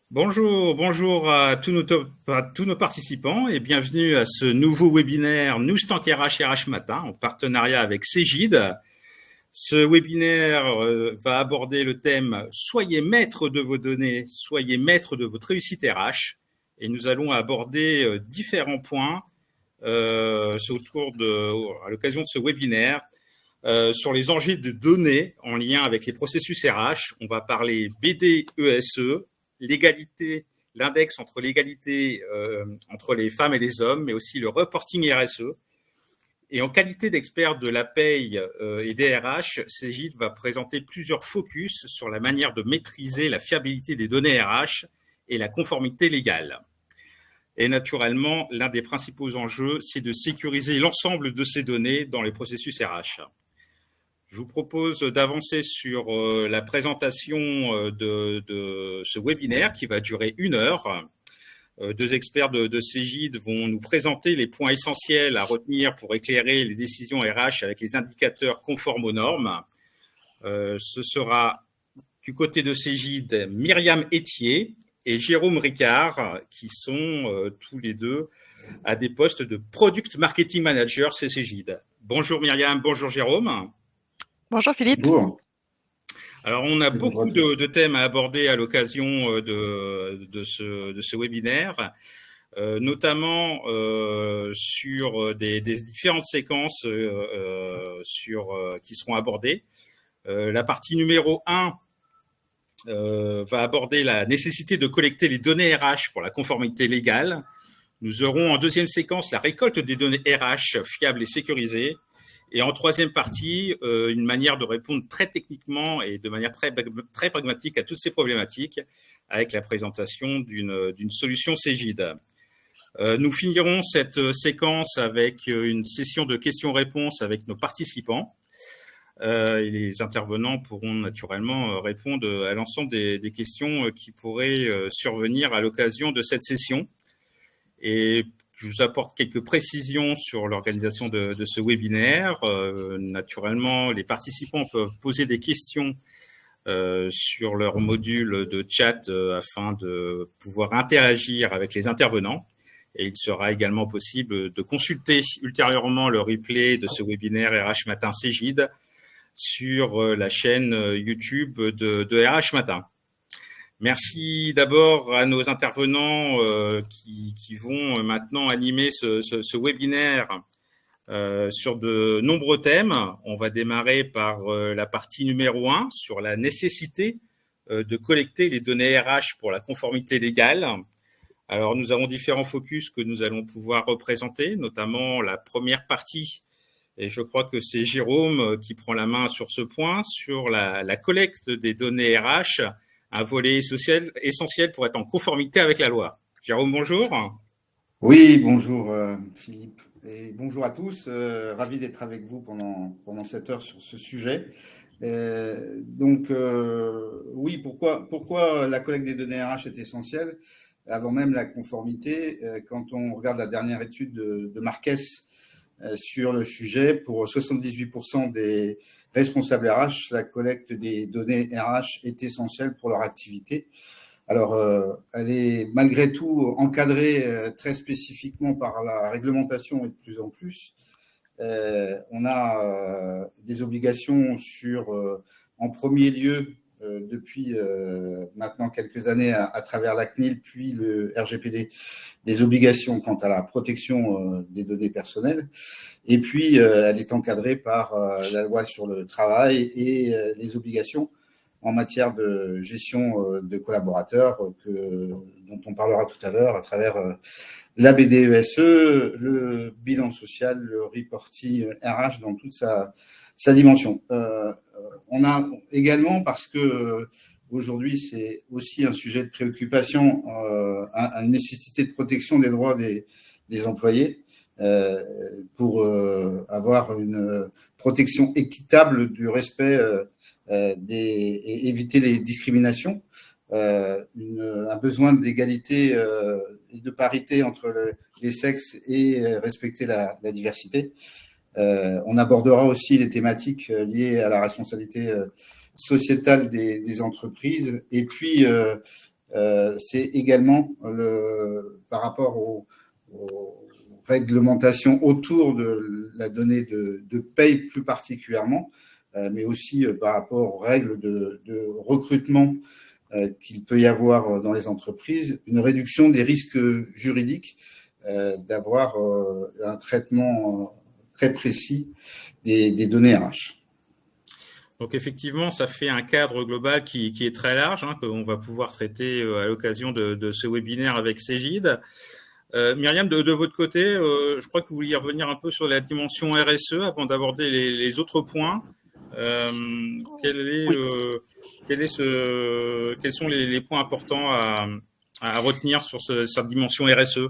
Bonjour à tous nos participants et bienvenue à ce nouveau webinaire Nous Tank RH RH Matin en partenariat avec Cegid. Ce webinaire va aborder le thème Soyez maître de vos données, soyez maître de votre réussite RH et nous allons aborder différents points à l'occasion de ce webinaire. Sur les enjeux de données en lien avec les processus RH, on va parler BDESE, l'égalité, l'index entre l'égalité entre les femmes et les hommes, mais aussi le reporting RSE. Et en qualité d'expert de la paye et des RH, Cegid va présenter plusieurs focus sur la manière de maîtriser la fiabilité des données RH et la conformité légale. Et naturellement, l'un des principaux enjeux, c'est de sécuriser l'ensemble de ces données dans les processus RH. Je vous propose d'avancer sur la présentation de ce webinaire qui va durer 1 heure. Deux experts de Cegid vont nous présenter les points essentiels à retenir pour éclairer les décisions RH avec les indicateurs conformes aux normes. Ce sera du côté de Cegid Myriam Etier et Jérôme Ricard qui sont tous les deux à des postes de Product Marketing Manager chez Cegid. Bonjour Myriam, bonjour Jérôme. Bonjour Philippe. Bonjour. Alors, on a beaucoup de thèmes à aborder à l'occasion de ce webinaire, notamment sur des différentes séquences qui seront abordées. La partie numéro 1 va aborder la nécessité de collecter les données RH pour la conformité légale. Nous aurons en deuxième séquence la récolte des données RH fiables et sécurisées. Et en troisième partie, une manière de répondre très techniquement et de manière très pragmatique à toutes ces problématiques avec la présentation d'une solution Cegid. Nous finirons cette séquence avec une session de questions-réponses avec nos participants. Et les intervenants pourront naturellement répondre à l'ensemble des questions qui pourraient survenir à l'occasion de cette session. Et je vous apporte quelques précisions sur l'organisation de ce webinaire. Naturellement, les participants peuvent poser des questions sur leur module de chat afin de pouvoir interagir avec les intervenants. Et il sera également possible de consulter ultérieurement le replay de ce webinaire RH Matin Cegid sur la chaîne YouTube de RH Matin. Merci d'abord à nos intervenants qui vont maintenant animer ce webinaire sur de nombreux thèmes. On va démarrer par la partie numéro 1 sur la nécessité de collecter les données RH pour la conformité légale. Alors, nous avons différents focus que nous allons pouvoir représenter, notamment la première partie, et je crois que c'est Jérôme qui prend la main sur ce point, sur la collecte des données RH, un volet essentiel pour être en conformité avec la loi. Jérôme, bonjour. Oui, bonjour Philippe et bonjour à tous. Ravi d'être avec vous pendant cette heure sur ce sujet. Oui, pourquoi la collecte des données RH est essentielle avant même la conformité? Quand on regarde la dernière étude de Marques sur le sujet, pour 78% des responsables RH, la collecte des données RH est essentielle pour leur activité. Alors, elle est malgré tout encadrée très spécifiquement par la réglementation et de plus en plus. On a des obligations sur, en premier lieu, depuis maintenant quelques années à travers la CNIL, puis le RGPD, des obligations quant à la protection des données personnelles. Et puis, elle est encadrée par la loi sur le travail et les obligations en matière de gestion de collaborateurs dont on parlera tout à l'heure à travers la BDESE, le bilan social, le reporting RH dans toute sa dimension. On a également, parce que aujourd'hui c'est aussi un sujet de préoccupation, une nécessité de protection des droits des employés pour avoir une protection équitable du respect et éviter les discriminations, un besoin d'égalité et de parité entre les sexes et respecter la diversité. On abordera aussi les thématiques liées à la responsabilité sociétale des entreprises et puis c'est également par rapport aux réglementations autour de la donnée de paye plus particulièrement, mais aussi par rapport aux règles de recrutement qu'il peut y avoir dans les entreprises, une réduction des risques juridiques d'avoir un traitement très précis des données RH. Donc effectivement, ça fait un cadre global qui est très large, hein, qu'on va pouvoir traiter à l'occasion de ce webinaire avec Cégide. Myriam, de votre côté, je crois que vous vouliez revenir un peu sur la dimension RSE avant d'aborder les autres points. Oui. Quels sont les points importants à retenir sur cette dimension RSE?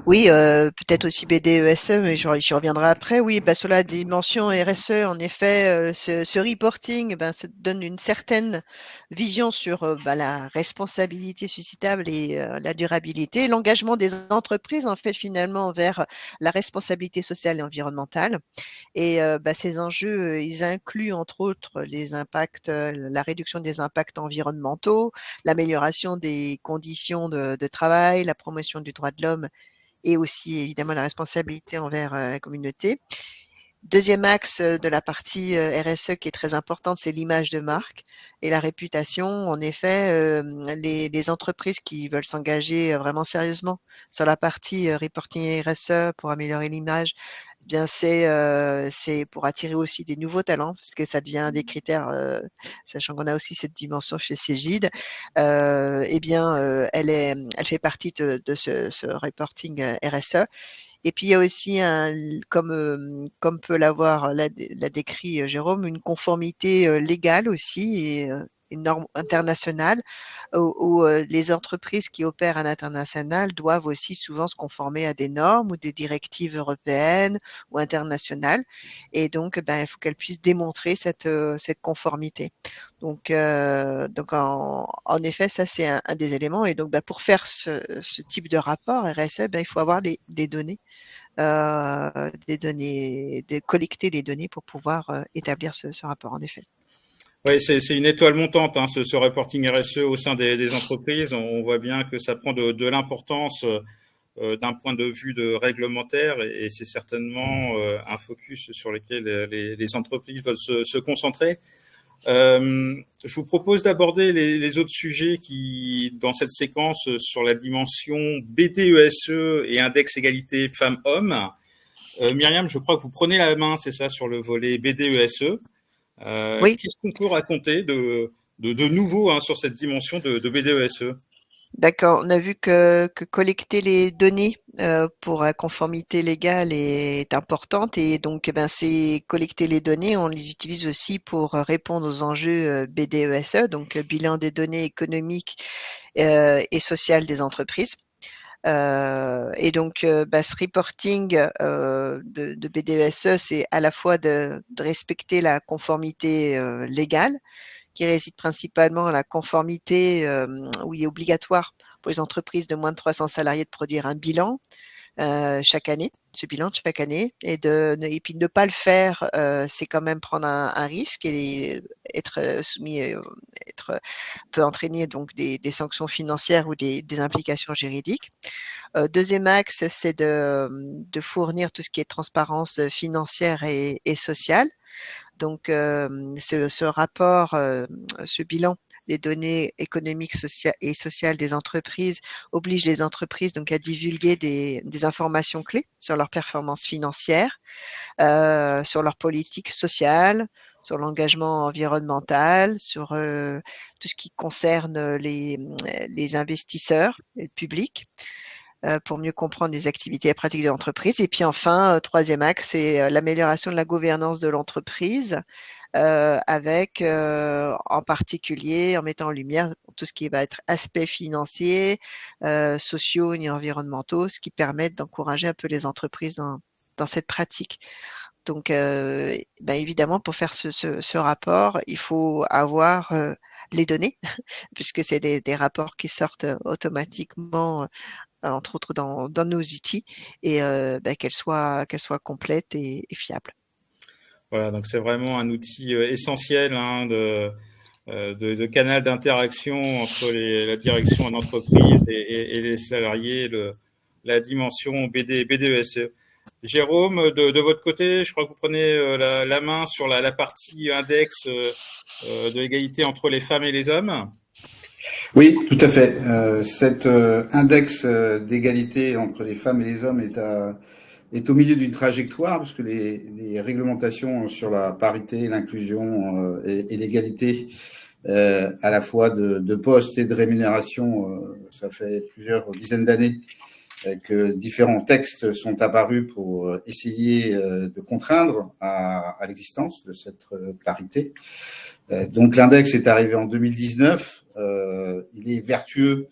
Oui, peut-être aussi BDESE, mais j'y reviendrai après. Oui, bah, sur la dimension RSE, en effet, ce reporting, ben, ça donne une certaine vision sur bah, la responsabilité suscitable et la durabilité, l'engagement des entreprises, en fait, finalement, vers la responsabilité sociale et environnementale. Et bah, ces enjeux, ils incluent, entre autres, les impacts, la réduction des impacts environnementaux, l'amélioration des conditions de travail, la promotion du droit de l'homme et aussi évidemment la responsabilité envers la communauté. Deuxième axe de la partie RSE qui est très importante, c'est l'image de marque et la réputation. En effet, les entreprises qui veulent s'engager vraiment sérieusement sur la partie reporting RSE pour améliorer l'image, bien c'est pour attirer aussi des nouveaux talents parce que ça devient des critères, sachant qu'on a aussi cette dimension chez Cégide. Eh bien, elle fait partie de ce reporting RSE. Et puis il y a aussi comme peut l'a décrit Jérôme, une conformité légale aussi et une norme internationale où les entreprises qui opèrent à l'international doivent aussi souvent se conformer à des normes ou des directives européennes ou internationales. Et donc, ben, il faut qu'elles puissent démontrer cette conformité. Donc en effet, ça c'est un des éléments. Et donc, ben, pour faire ce type de rapport RSE, ben, il faut avoir des données collecter des données pour pouvoir établir ce rapport, en effet. Oui, c'est une étoile montante, hein, ce reporting RSE au sein des entreprises. On voit bien que ça prend de l'importance d'un point de vue de réglementaire et c'est certainement un focus sur lequel les entreprises veulent se concentrer. Je vous propose d'aborder les autres sujets qui, dans cette séquence, sur la dimension BDESE et index égalité femmes-hommes. Myriam, je crois que vous prenez la main, c'est ça, sur le volet BDESE. Oui, Qu'est-ce qu'on peut raconter de nouveau hein, sur cette dimension de BDESE? d'accord. On a vu que collecter les données pour la conformité légale est importante et donc ben, c'est collecter les données, on les utilise aussi pour répondre aux enjeux BDESE, donc bilan des données économiques et sociales des entreprises. Et donc, bah, ce reporting de BDESE, c'est à la fois de respecter la conformité légale, qui réside principalement à la conformité où il est obligatoire pour les entreprises de moins de 300 salariés de produire un bilan chaque année, ce bilan de chaque année, et puis ne pas le faire, c'est quand même prendre un risque et être soumis, être peut entraîner donc des sanctions financières ou des implications juridiques. Deuxième axe, c'est de fournir tout ce qui est transparence financière et sociale. Donc, ce rapport, ce bilan des données économiques et sociales des entreprises oblige les entreprises donc à divulguer des informations clés sur leurs performances financières, sur leur politique sociale, sur l'engagement environnemental, sur tout ce qui concerne les investisseurs, le public pour mieux comprendre les activités et pratiques de l'entreprise. Et puis enfin, troisième axe, c'est l'amélioration de la gouvernance de l'entreprise avec en particulier en mettant en lumière tout ce qui va être aspects financiers, sociaux et environnementaux, ce qui permet d'encourager un peu les entreprises dans cette pratique. Donc, ben évidemment, pour faire ce rapport, il faut avoir les données, puisque c'est des rapports qui sortent automatiquement entre autres dans nos outils, et bah, qu'elle soit complète et fiable. Voilà, donc c'est vraiment un outil essentiel hein, de canal d'interaction entre la direction d'entreprise et les salariés, la dimension BDESE. Jérôme, de votre côté, je crois que vous prenez la main sur la partie index de l'égalité entre les femmes et les hommes. Oui, tout à fait. Cet index d'égalité entre les femmes et les hommes est au milieu d'une trajectoire, parce que les réglementations sur la parité, l'inclusion et l'égalité à la fois de postes et de rémunération, ça fait plusieurs dizaines d'années que différents textes sont apparus pour essayer de contraindre à l'existence de cette parité. Donc l'index est arrivé en 2019. Il est vertueux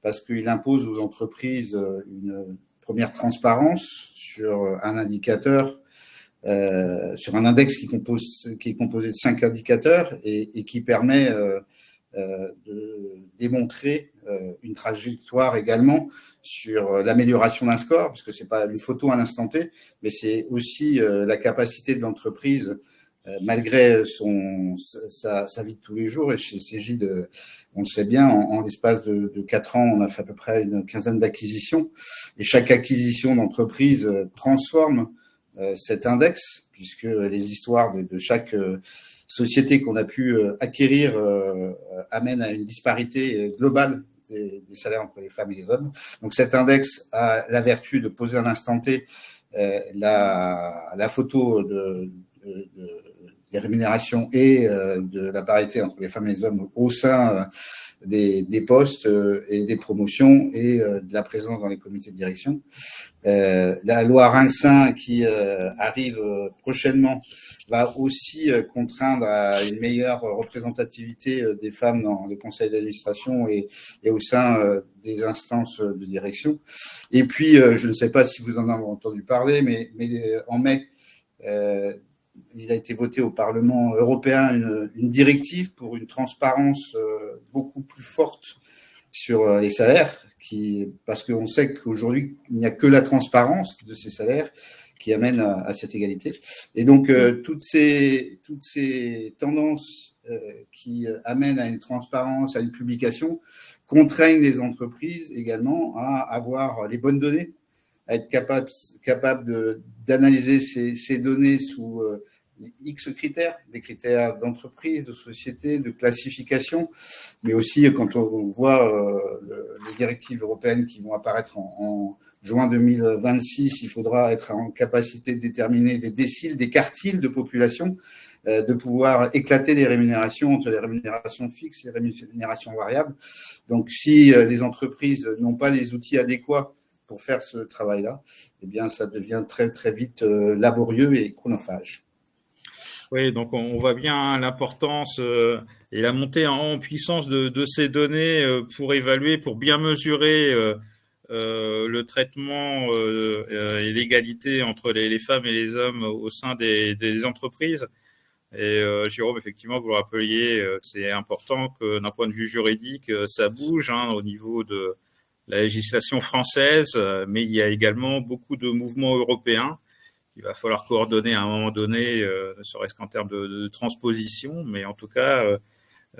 parce qu'il impose aux entreprises une première transparence sur un indicateur, sur un index qui est composé de 5 indicateurs et qui permet de démontrer une trajectoire également sur l'amélioration d'un score, parce que c'est pas une photo à l'instant T, mais c'est aussi la capacité de l'entreprise, malgré sa vie de tous les jours. Et chez Cégide, on le sait bien, en l'espace de 4 ans, on a fait à peu près une quinzaine d'acquisitions, et chaque acquisition d'entreprise transforme cet index, puisque les histoires de chaque société qu'on a pu acquérir amène à une disparité globale des salaires entre les femmes et les hommes. Donc cet index a la vertu de poser à l'instant T la photo des rémunérations et de la parité entre les femmes et les hommes au sein des postes et des promotions et de la présence dans les comités de direction. La loi Rinxin qui arrive prochainement va aussi contraindre à une meilleure représentativité des femmes dans les conseils d'administration et au sein des instances de direction. Et puis, je ne sais pas si vous en avez entendu parler, mais en mai, il a été voté au Parlement européen une directive pour une transparence beaucoup plus forte sur les salaires, parce qu'on sait qu'aujourd'hui, il n'y a que la transparence de ces salaires qui amène à cette égalité. Et donc, toutes ces tendances qui amènent à une transparence, à une publication, contraignent les entreprises également à avoir les bonnes données, à être capable d'analyser ces données sous X critères, des critères d'entreprise, de société, de classification, mais aussi quand on voit les directives européennes qui vont apparaître en juin 2026, il faudra être en capacité de déterminer des déciles, des quartiles de population, de pouvoir éclater les rémunérations entre les rémunérations fixes et les rémunérations variables. Donc, si les entreprises n'ont pas les outils adéquats pour faire ce travail-là, eh bien, ça devient très, très vite laborieux et chronophage. Oui, donc on voit bien l'importance et la montée en puissance de ces données pour évaluer, pour bien mesurer le traitement et l'égalité entre les femmes et les hommes au sein des entreprises. Et Jérôme, effectivement, vous le rappeliez, c'est important que d'un point de vue juridique, ça bouge au niveau de la législation française, mais il y a également beaucoup de mouvements européens. Il va falloir coordonner à un moment donné, ne serait-ce qu'en termes de transposition, mais en tout cas,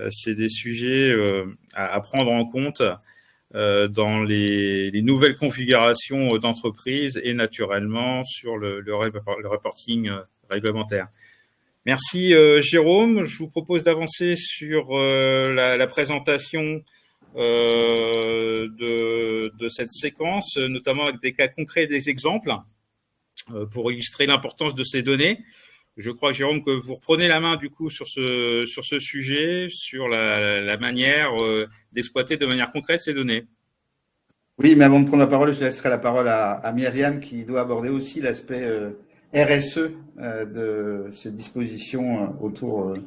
c'est des sujets à prendre en compte dans les nouvelles configurations d'entreprise et naturellement sur le reporting réglementaire. Merci Jérôme. Je vous propose d'avancer sur la présentation de cette séquence, notamment avec des cas concrets et des exemples pour illustrer l'importance de ces données. Je crois, Jérôme, que vous reprenez la main du coup sur ce sujet, sur la manière d'exploiter de manière concrète ces données. Oui, mais avant de prendre la parole, je laisserai la parole à Myriam qui doit aborder aussi l'aspect RSE de ces dispositions autour de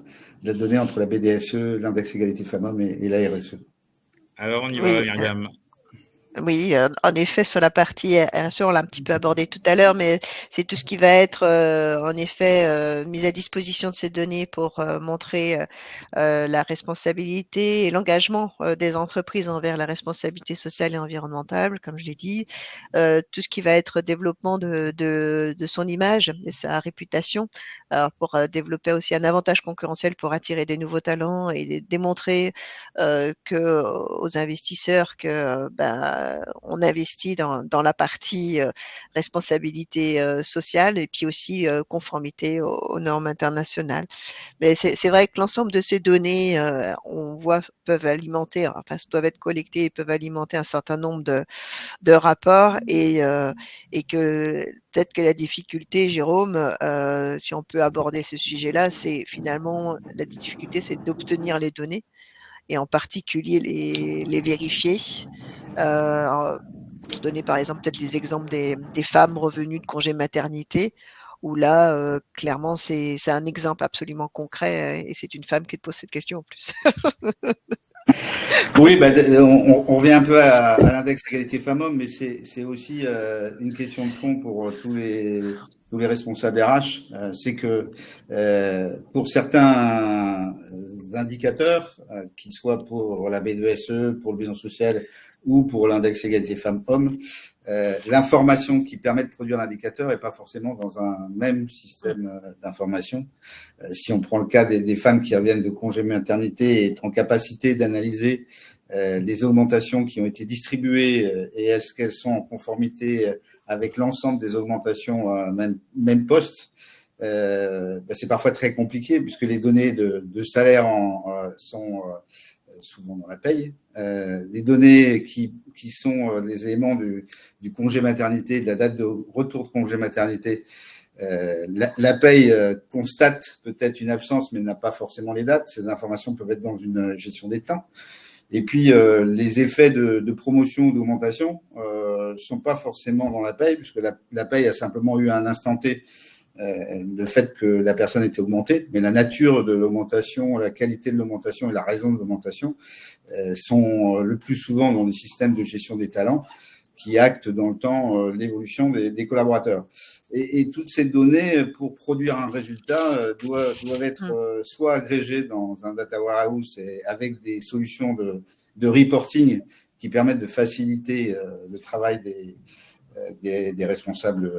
la donnée entre la BDSE, l'index égalité femmes-hommes et la RSE. Alors on y va, Myriam. Oui, en effet, sur la partie RSE, on l'a un petit peu abordé tout à l'heure, mais c'est tout ce qui va être en effet mis à disposition de ces données pour montrer la responsabilité et l'engagement des entreprises envers la responsabilité sociale et environnementale, comme je l'ai dit, tout ce qui va être développement de son image et sa réputation alors pour développer aussi un avantage concurrentiel pour attirer des nouveaux talents et démontrer aux investisseurs que on investit dans la partie responsabilité sociale et puis aussi conformité aux normes internationales. Mais c'est vrai que l'ensemble de ces données, on voit, peuvent alimenter, enfin, doivent être collectées et peuvent alimenter un certain nombre de rapports et que peut-être que la difficulté, Jérôme, si on peut aborder ce sujet-là, c'est finalement la difficulté, c'est d'obtenir les données et en particulier les vérifier. Pour donner par exemple peut-être les exemples des femmes revenues de congé maternité, où là, clairement, c'est un exemple absolument concret et c'est une femme qui te pose cette question en plus. Oui, on revient un peu à l'index égalité femmes-hommes, mais c'est aussi une question de fond pour tous les responsables RH. C'est que pour certains indicateurs, qu'ils soient pour la B2SE, pour le bilan social ou pour l'index égalité femmes-hommes, l'information qui permet de produire l'indicateur n'est pas forcément dans un même système d'information. Si on prend le cas des femmes qui reviennent de congé maternité et sont en capacité d'analyser les augmentations qui ont été distribuées et est-ce qu'elles sont en conformité avec l'ensemble des augmentations même poste, c'est parfois très compliqué puisque les données de salaire sont souvent dans la paye. Les données qui sont les éléments du congé maternité, de la date de retour de congé maternité, la paye constate peut-être une absence, mais n'a pas forcément les dates. Ces informations peuvent être dans une gestion des temps. Et puis, les effets de promotion ou d'augmentation ne sont pas forcément dans la paye, puisque la paye a simplement eu à un instant T le fait que la personne était augmentée, mais la nature de l'augmentation, la qualité de l'augmentation et la raison de l'augmentation sont le plus souvent dans les systèmes de gestion des talents qui actent dans le temps l'évolution des collaborateurs. Et toutes ces données, pour produire un résultat, doivent être soit agrégées dans un data warehouse et avec des solutions de reporting qui permettent de faciliter le travail des responsables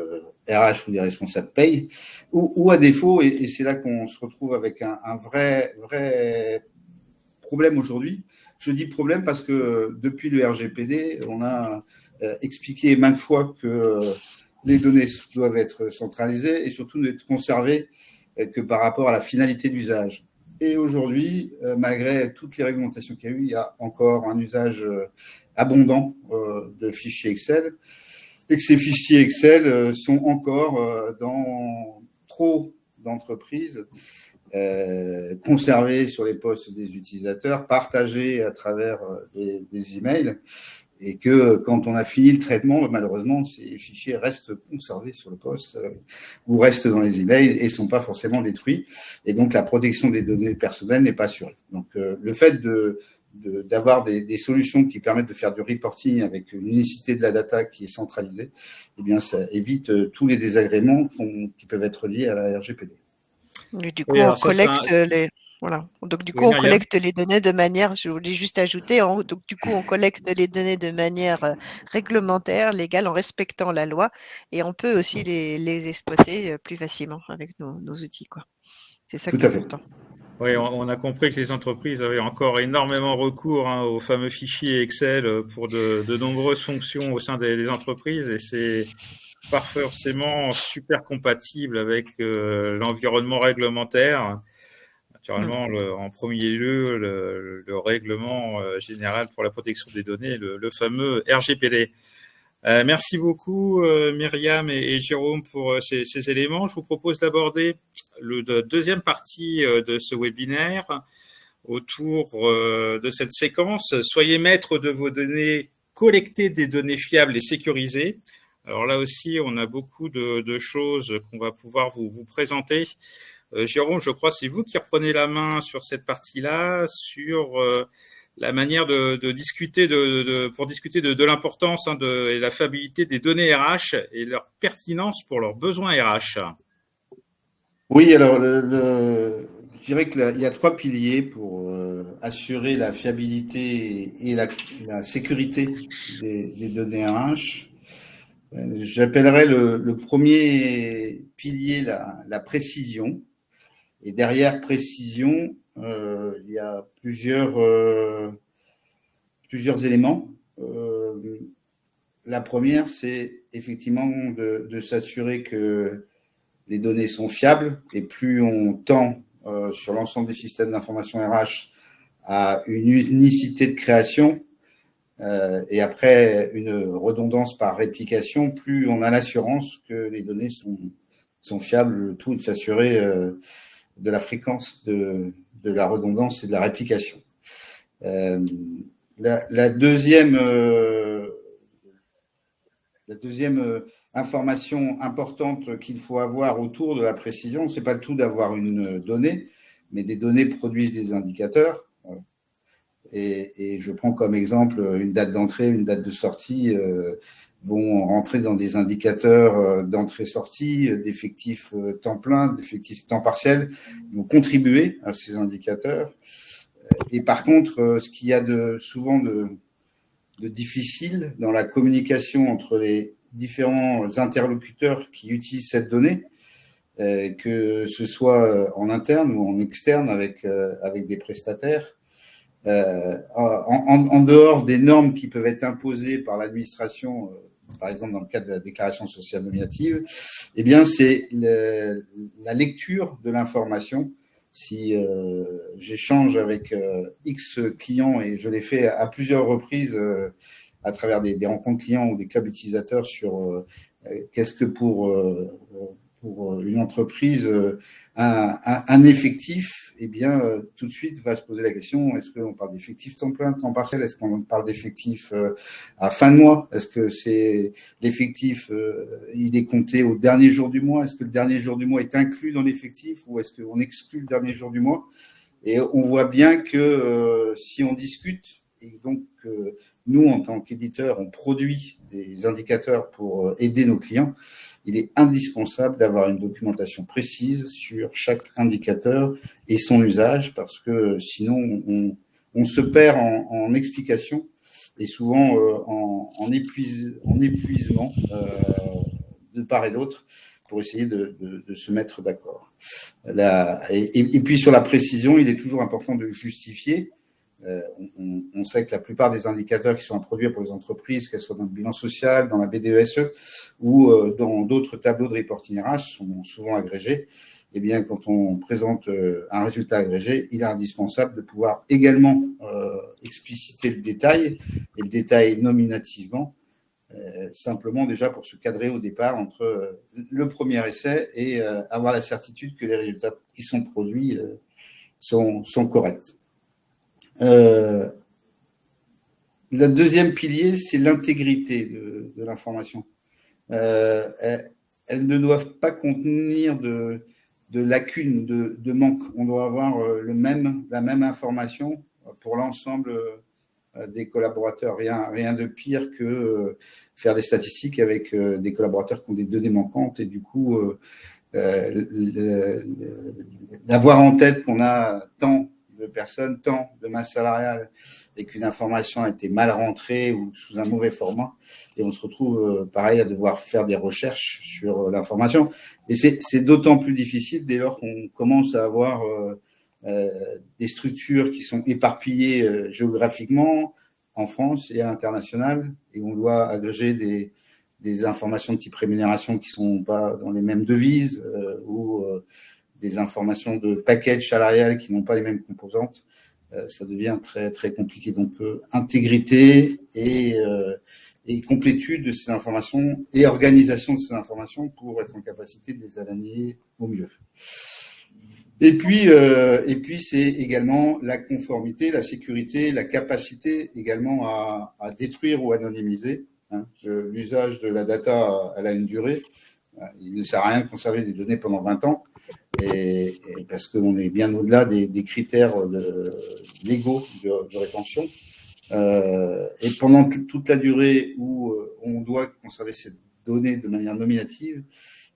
RH ou des responsables paye, ou à défaut, et c'est là qu'on se retrouve avec un vrai problème aujourd'hui. Je dis problème parce que depuis le RGPD, on a expliqué maintes fois que les données doivent être centralisées et surtout n'être conservées que par rapport à la finalité d'usage. Et aujourd'hui, malgré toutes les réglementations qu'il y a eu, il y a encore un usage abondant de fichiers Excel et que ces fichiers Excel sont encore dans trop d'entreprises conservés sur les postes des utilisateurs, partagés à travers des emails, et que quand on a fini le traitement, malheureusement, ces fichiers restent conservés sur le poste ou restent dans les emails et ne sont pas forcément détruits. Et donc, la protection des données personnelles n'est pas assurée. Donc, le fait d'avoir des solutions qui permettent de faire du reporting avec une unicité de la data qui est centralisée, eh bien, ça évite tous les désagréments qui peuvent être liés à la RGPD. Et du coup, on collecte Donc, du coup, on collecte les données de manière, je voulais juste ajouter, donc, du coup, on collecte les données de manière réglementaire, légale, en respectant la loi, et on peut aussi les exploiter plus facilement avec nos outils, quoi. C'est ça qui est important. Oui, on a compris que les entreprises avaient encore énormément recours aux fameux fichiers Excel pour de nombreuses fonctions au sein des entreprises, et c'est pas forcément super compatible avec l'environnement réglementaire. Naturellement, en premier lieu, le règlement général pour la protection des données, le fameux RGPD. Merci beaucoup Myriam et Jérôme pour ces éléments. Je vous propose d'aborder la deuxième partie de ce webinaire autour de cette séquence. Soyez maître de vos données, collectez des données fiables et sécurisées. Alors là aussi, on a beaucoup de choses qu'on va pouvoir vous présenter. Jérôme, je crois que c'est vous qui reprenez la main sur cette partie-là, sur la manière de discuter pour discuter de l'importance et la fiabilité des données RH et leur pertinence pour leurs besoins RH. Oui, alors je dirais qu'il y a 3 piliers pour assurer la fiabilité et la sécurité des données RH. J'appellerais le premier pilier la précision. Et derrière précision, il y a plusieurs éléments. La première, c'est effectivement de s'assurer que les données sont fiables, et plus on tend sur l'ensemble des systèmes d'information RH à une unicité de création, et après une redondance par réplication, plus on a l'assurance que les données sont fiables, le tout de s'assurer de la fréquence de la redondance et de la réplication. La deuxième information importante qu'il faut avoir autour de la précision, c'est pas le tout d'avoir une donnée, mais des données produisent des indicateurs. Et je prends comme exemple une date d'entrée, une date de sortie, vont rentrer dans des indicateurs d'entrée-sortie, d'effectifs temps plein, d'effectifs temps partiel, vont contribuer à ces indicateurs. Et par contre, ce qu'il y a souvent de difficile dans la communication entre les différents interlocuteurs qui utilisent cette donnée, que ce soit en interne ou en externe avec des prestataires, en dehors des normes qui peuvent être imposées par l'administration, par exemple dans le cadre de la déclaration sociale nominative, eh bien c'est la lecture de l'information. Si j'échange avec X clients, et je l'ai fait à plusieurs reprises à travers des rencontres clients ou des clubs utilisateurs sur qu'est-ce que pour une entreprise un effectif, eh bien tout de suite va se poser la question, est-ce qu'on parle d'effectif temps plein, temps partiel, est-ce qu'on parle d'effectif à fin de mois, est-ce que c'est l'effectif il est compté au dernier jour du mois, est-ce que le dernier jour du mois est inclus dans l'effectif ou est-ce qu'on exclut le dernier jour du mois? Et on voit bien que si on discute, et donc nous en tant qu'éditeurs on produit des indicateurs pour aider nos clients, il est indispensable d'avoir une documentation précise sur chaque indicateur et son usage, parce que sinon on se perd en explications et souvent en épuisement de part et d'autre pour essayer de se mettre d'accord. Et puis sur la précision, il est toujours important de justifier. On sait que la plupart des indicateurs qui sont à produire pour les entreprises, qu'elles soient dans le bilan social, dans la BDESE ou dans d'autres tableaux de reporting RH, sont souvent agrégés. Eh bien, quand on présente un résultat agrégé, il est indispensable de pouvoir également expliciter le détail, et le détail nominativement, simplement déjà pour se cadrer au départ entre le premier essai et avoir la certitude que les résultats qui sont produits sont corrects. Le deuxième pilier, c'est l'intégrité de l'information. Elles ne doivent pas contenir de lacunes, de manques. On doit avoir la même information pour l'ensemble des collaborateurs. Rien de pire que faire des statistiques avec des collaborateurs qui ont des données manquantes et du coup d'avoir en tête qu'on a tant de personnes, tant de masse salariale et qu'une information a été mal rentrée ou sous un mauvais format, et on se retrouve pareil à devoir faire des recherches sur l'information. Et c'est d'autant plus difficile dès lors qu'on commence à avoir des structures qui sont éparpillées géographiquement en France et à l'international, et on doit agréger des informations de type rémunération qui ne sont pas dans les mêmes devises ou des informations de package salarial qui n'ont pas les mêmes composantes. Ça devient très, très compliqué. Donc, intégrité et complétude de ces informations et organisation de ces informations pour être en capacité de les aligner au mieux. Et puis c'est également la conformité, la sécurité, la capacité également à détruire ou anonymiser. L'usage de la data, elle a une durée. Il ne sert à rien de conserver des données pendant 20 ans, et parce qu'on est bien au-delà des critères légaux de rétention. Et pendant toute la durée où on doit conserver ces données de manière nominative,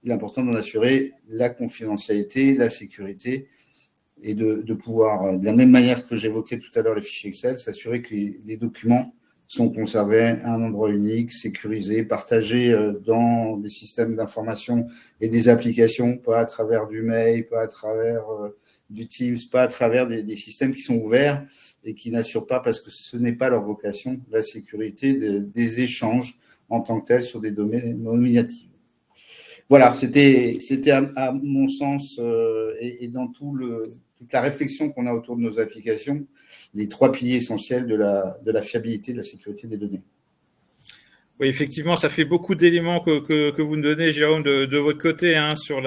il est important d'en assurer la confidentialité, la sécurité, et de pouvoir, de la même manière que j'évoquais tout à l'heure les fichiers Excel, s'assurer que les documents sont conservés à un endroit unique, sécurisé, partagé dans des systèmes d'information et des applications, pas à travers du mail, pas à travers du Teams, pas à travers des systèmes qui sont ouverts et qui n'assurent pas, parce que ce n'est pas leur vocation, la sécurité des échanges en tant que tels sur des données nominatives. Voilà, c'était à mon sens et dans toute la réflexion qu'on a autour de nos applications, les 3 piliers essentiels de la fiabilité, de la sécurité des données. Oui, effectivement, ça fait beaucoup d'éléments que vous nous donnez, Jérôme, de votre côté, hein, sur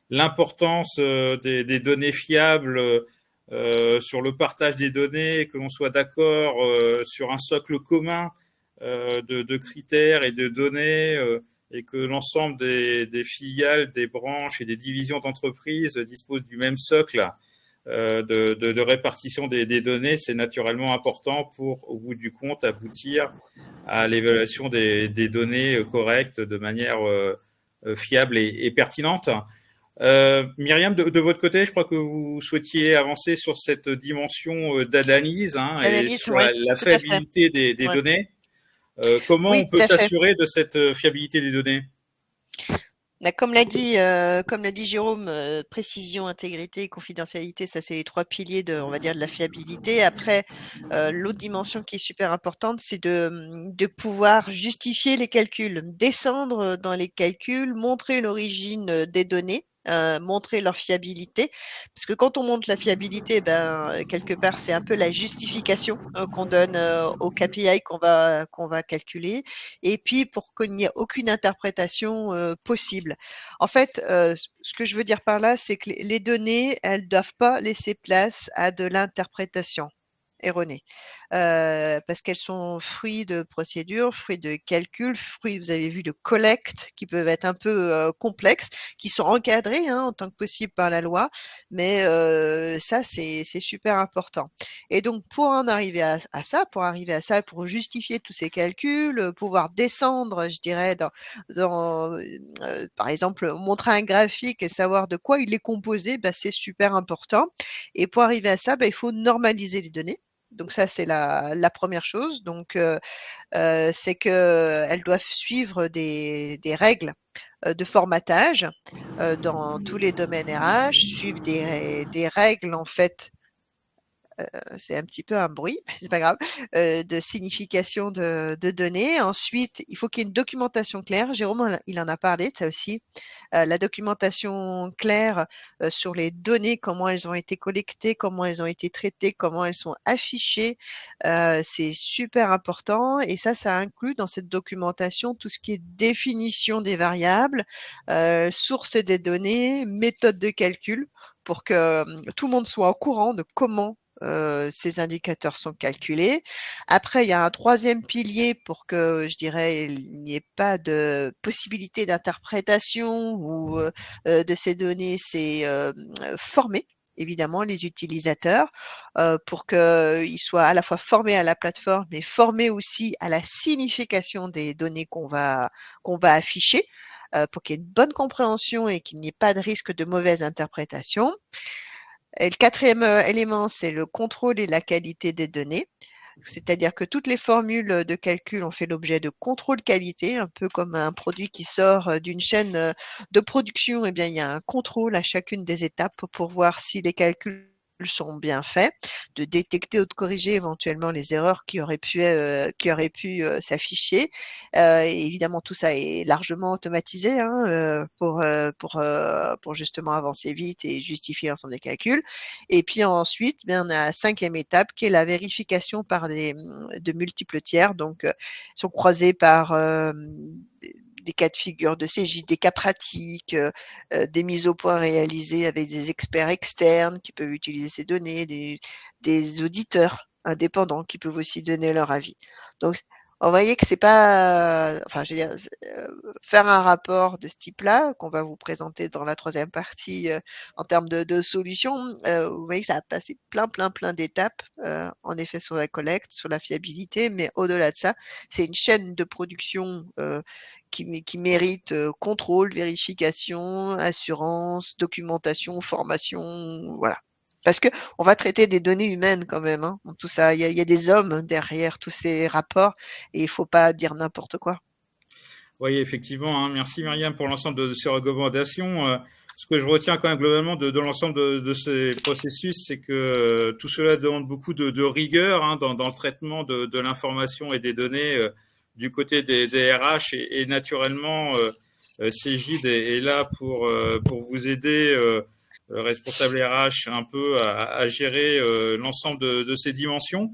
l'importance des données fiables, sur le partage des données, que l'on soit d'accord sur un socle commun de critères et de données, et que l'ensemble des filiales, des branches et des divisions d'entreprise disposent du même socle de répartition des données. C'est naturellement important pour, au bout du compte, aboutir à l'évaluation des données correctes de manière fiable et pertinente. Myriam, de votre côté, je crois que vous souhaitiez avancer sur cette dimension d'analyse, hein, et L'analyse, sur oui, la tout à fait. fiabilité des Ouais. données. Comment Oui, on peut tout à fait. s'assurer de cette fiabilité des données? Comme l'a dit Jérôme, précision, intégrité et confidentialité, ça c'est les 3 piliers on va dire, de la fiabilité. Après, l'autre dimension qui est super importante, c'est de pouvoir justifier les calculs, descendre dans les calculs, montrer l'origine des données, montrer leur fiabilité. Parce que quand on montre la fiabilité, ben, quelque part, c'est un peu la justification qu'on donne au KPI qu'on va calculer. Et puis, pour qu'il n'y ait aucune interprétation possible. En fait, ce que je veux dire par là, c'est que les données, elles doivent pas laisser place à de l'interprétation erronée. Parce qu'elles sont fruits de procédures, fruits de calculs, fruits, vous avez vu, de collecte qui peuvent être un peu complexes, qui sont encadrés hein, en tant que possible par la loi, mais ça, c'est super important. Et donc, pour en arriver à ça, pour justifier tous ces calculs, pouvoir descendre, je dirais, par exemple, montrer un graphique et savoir de quoi il est composé, bah, c'est super important. Et pour arriver à ça, bah, il faut normaliser les données. Donc ça, c'est la première chose. Donc, c'est qu'elles doivent suivre des règles de formatage dans tous les domaines RH, suivre des règles en fait c'est un petit peu un bruit, mais c'est pas grave, de signification de données. Ensuite, il faut qu'il y ait une documentation claire. Jérôme, il en a parlé de ça aussi. La documentation claire sur les données, comment elles ont été collectées, comment elles ont été traitées, comment elles sont affichées. C'est super important. Et ça inclut dans cette documentation tout ce qui est définition des variables, source des données, méthode de calcul pour que tout le monde soit au courant de comment ces indicateurs sont calculés. Après, il y a un troisième pilier pour que, je dirais, il n'y ait pas de possibilité d'interprétation ou de ces données, c'est former évidemment les utilisateurs pour qu'ils soient à la fois formés à la plateforme, mais formés aussi à la signification des données qu'on va afficher pour qu'il y ait une bonne compréhension et qu'il n'y ait pas de risque de mauvaise interprétation. Et le quatrième élément, c'est le contrôle et la qualité des données. C'est-à-dire que toutes les formules de calcul ont fait l'objet de contrôle qualité, un peu comme un produit qui sort d'une chaîne de production. Eh bien, il y a un contrôle à chacune des étapes pour voir si les calculs sont bien faits, de détecter ou de corriger éventuellement les erreurs qui auraient pu s'afficher. Et évidemment, tout ça est largement automatisé hein, pour justement avancer vite et justifier l'ensemble des calculs. Et puis ensuite, bien, on a la cinquième étape qui est la vérification par de multiples tiers. Donc, sont croisés par des cas de figure de CJ, des cas pratiques, des mises au point réalisées avec des experts externes qui peuvent utiliser ces données, des auditeurs indépendants qui peuvent aussi donner leur avis. Donc, on voyait que c'est pas, enfin, je veux dire, faire un rapport de ce type-là qu'on va vous présenter dans la troisième partie en termes de solutions. Vous voyez que ça a passé plein d'étapes, en effet, sur la collecte, sur la fiabilité, mais au-delà de ça, c'est une chaîne de production qui mérite contrôle, vérification, assurance, documentation, formation, voilà. Parce que on va traiter des données humaines quand même, hein, dans tout ça. Il y a des hommes derrière tous ces rapports et il faut pas dire n'importe quoi. Oui, effectivement. Hein. Merci Myriam pour l'ensemble de ces recommandations. Ce que je retiens quand même globalement de l'ensemble de ces processus, c'est que tout cela demande beaucoup de rigueur hein, dans le traitement de l'information et des données du côté des RH et naturellement, Cégide est là pour vous aider, responsable RH, un peu à gérer l'ensemble de ces dimensions.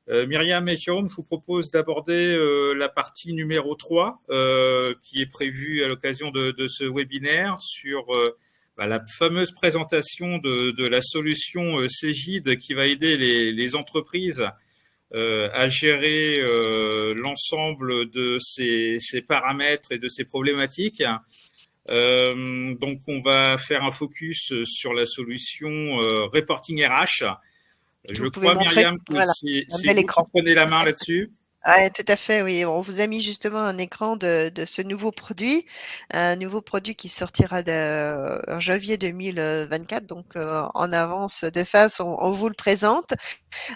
Myriam et Jérôme, je vous propose d'aborder la partie numéro 3 qui est prévue à l'occasion de ce webinaire sur la fameuse présentation de la solution Cégide qui va aider les entreprises à gérer l'ensemble de ces paramètres et de ces problématiques. Donc, on va faire un focus sur la solution Reporting RH. Je Vous pouvez crois, montrer, Myriam, que voilà, un c'est bel vous qui écran. prenez la main là-dessus. Ouais, tout à fait, oui. On vous a mis justement un écran de ce nouveau produit, un nouveau produit qui sortira en janvier 2024, donc en avance de face, on vous le présente.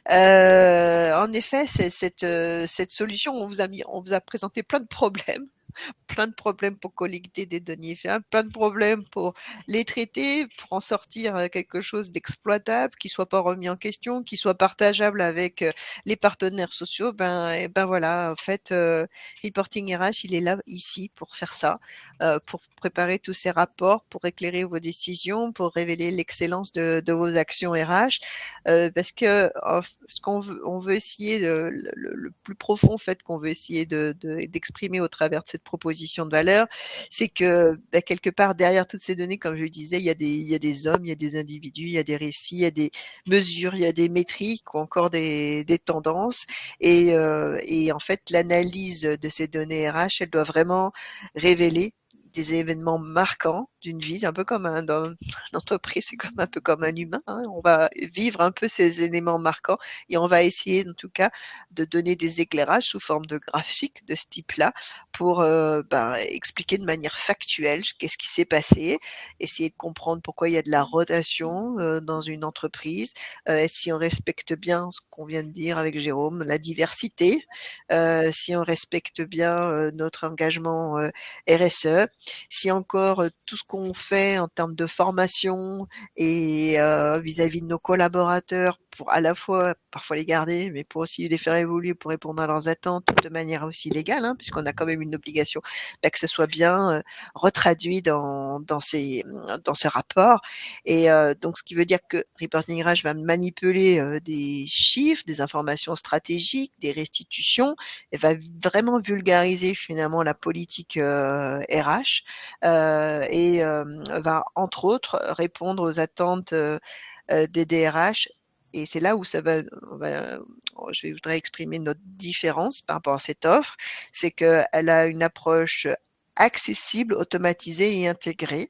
En effet, cette solution, on vous a présenté plein de problèmes pour collecter des données, plein de problèmes pour les traiter, pour en sortir quelque chose d'exploitable, qui soit pas remis en question, qui soit partageable avec les partenaires sociaux. Et ben voilà, en fait, Reporting RH, il est là ici pour faire ça, pour préparer tous ces rapports, pour éclairer vos décisions, pour révéler l'excellence de vos actions RH, parce que ce qu'on veut, on veut essayer le plus profond en fait qu'on veut essayer d'exprimer au travers de cette proposition de valeur, c'est que quelque part derrière toutes ces données, comme je le disais, il y a des hommes, il y a des individus, il y a des récits, il y a des mesures, il y a des métriques ou encore des tendances. Et en fait, l'analyse de ces données RH, elle doit vraiment révéler des événements marquants d'une vie, un peu comme dans l'entreprise, c'est comme un peu comme un humain. Hein. On va vivre un peu ces éléments marquants et on va essayer, en tout cas, de donner des éclairages sous forme de graphiques de ce type-là pour expliquer de manière factuelle qu'est-ce qui s'est passé, essayer de comprendre pourquoi il y a de la rotation dans une entreprise, si on respecte bien ce qu'on vient de dire avec Jérôme, la diversité, si on respecte bien notre engagement RSE, si encore tout ce qu'on fait en termes de formation et vis-à-vis de nos collaborateurs pour à la fois parfois les garder, mais pour aussi les faire évoluer pour répondre à leurs attentes de manière aussi légale, hein, puisqu'on a quand même une obligation que ce soit bien retraduit dans ces rapports. Et donc, ce qui veut dire que Reporting RH va manipuler des chiffres, des informations stratégiques, des restitutions, et va vraiment vulgariser finalement la politique RH et va entre autres répondre aux attentes des DRH. Et c'est là où je voudrais exprimer notre différence par rapport à cette offre, c'est qu'elle a une approche accessible, automatisée et intégrée,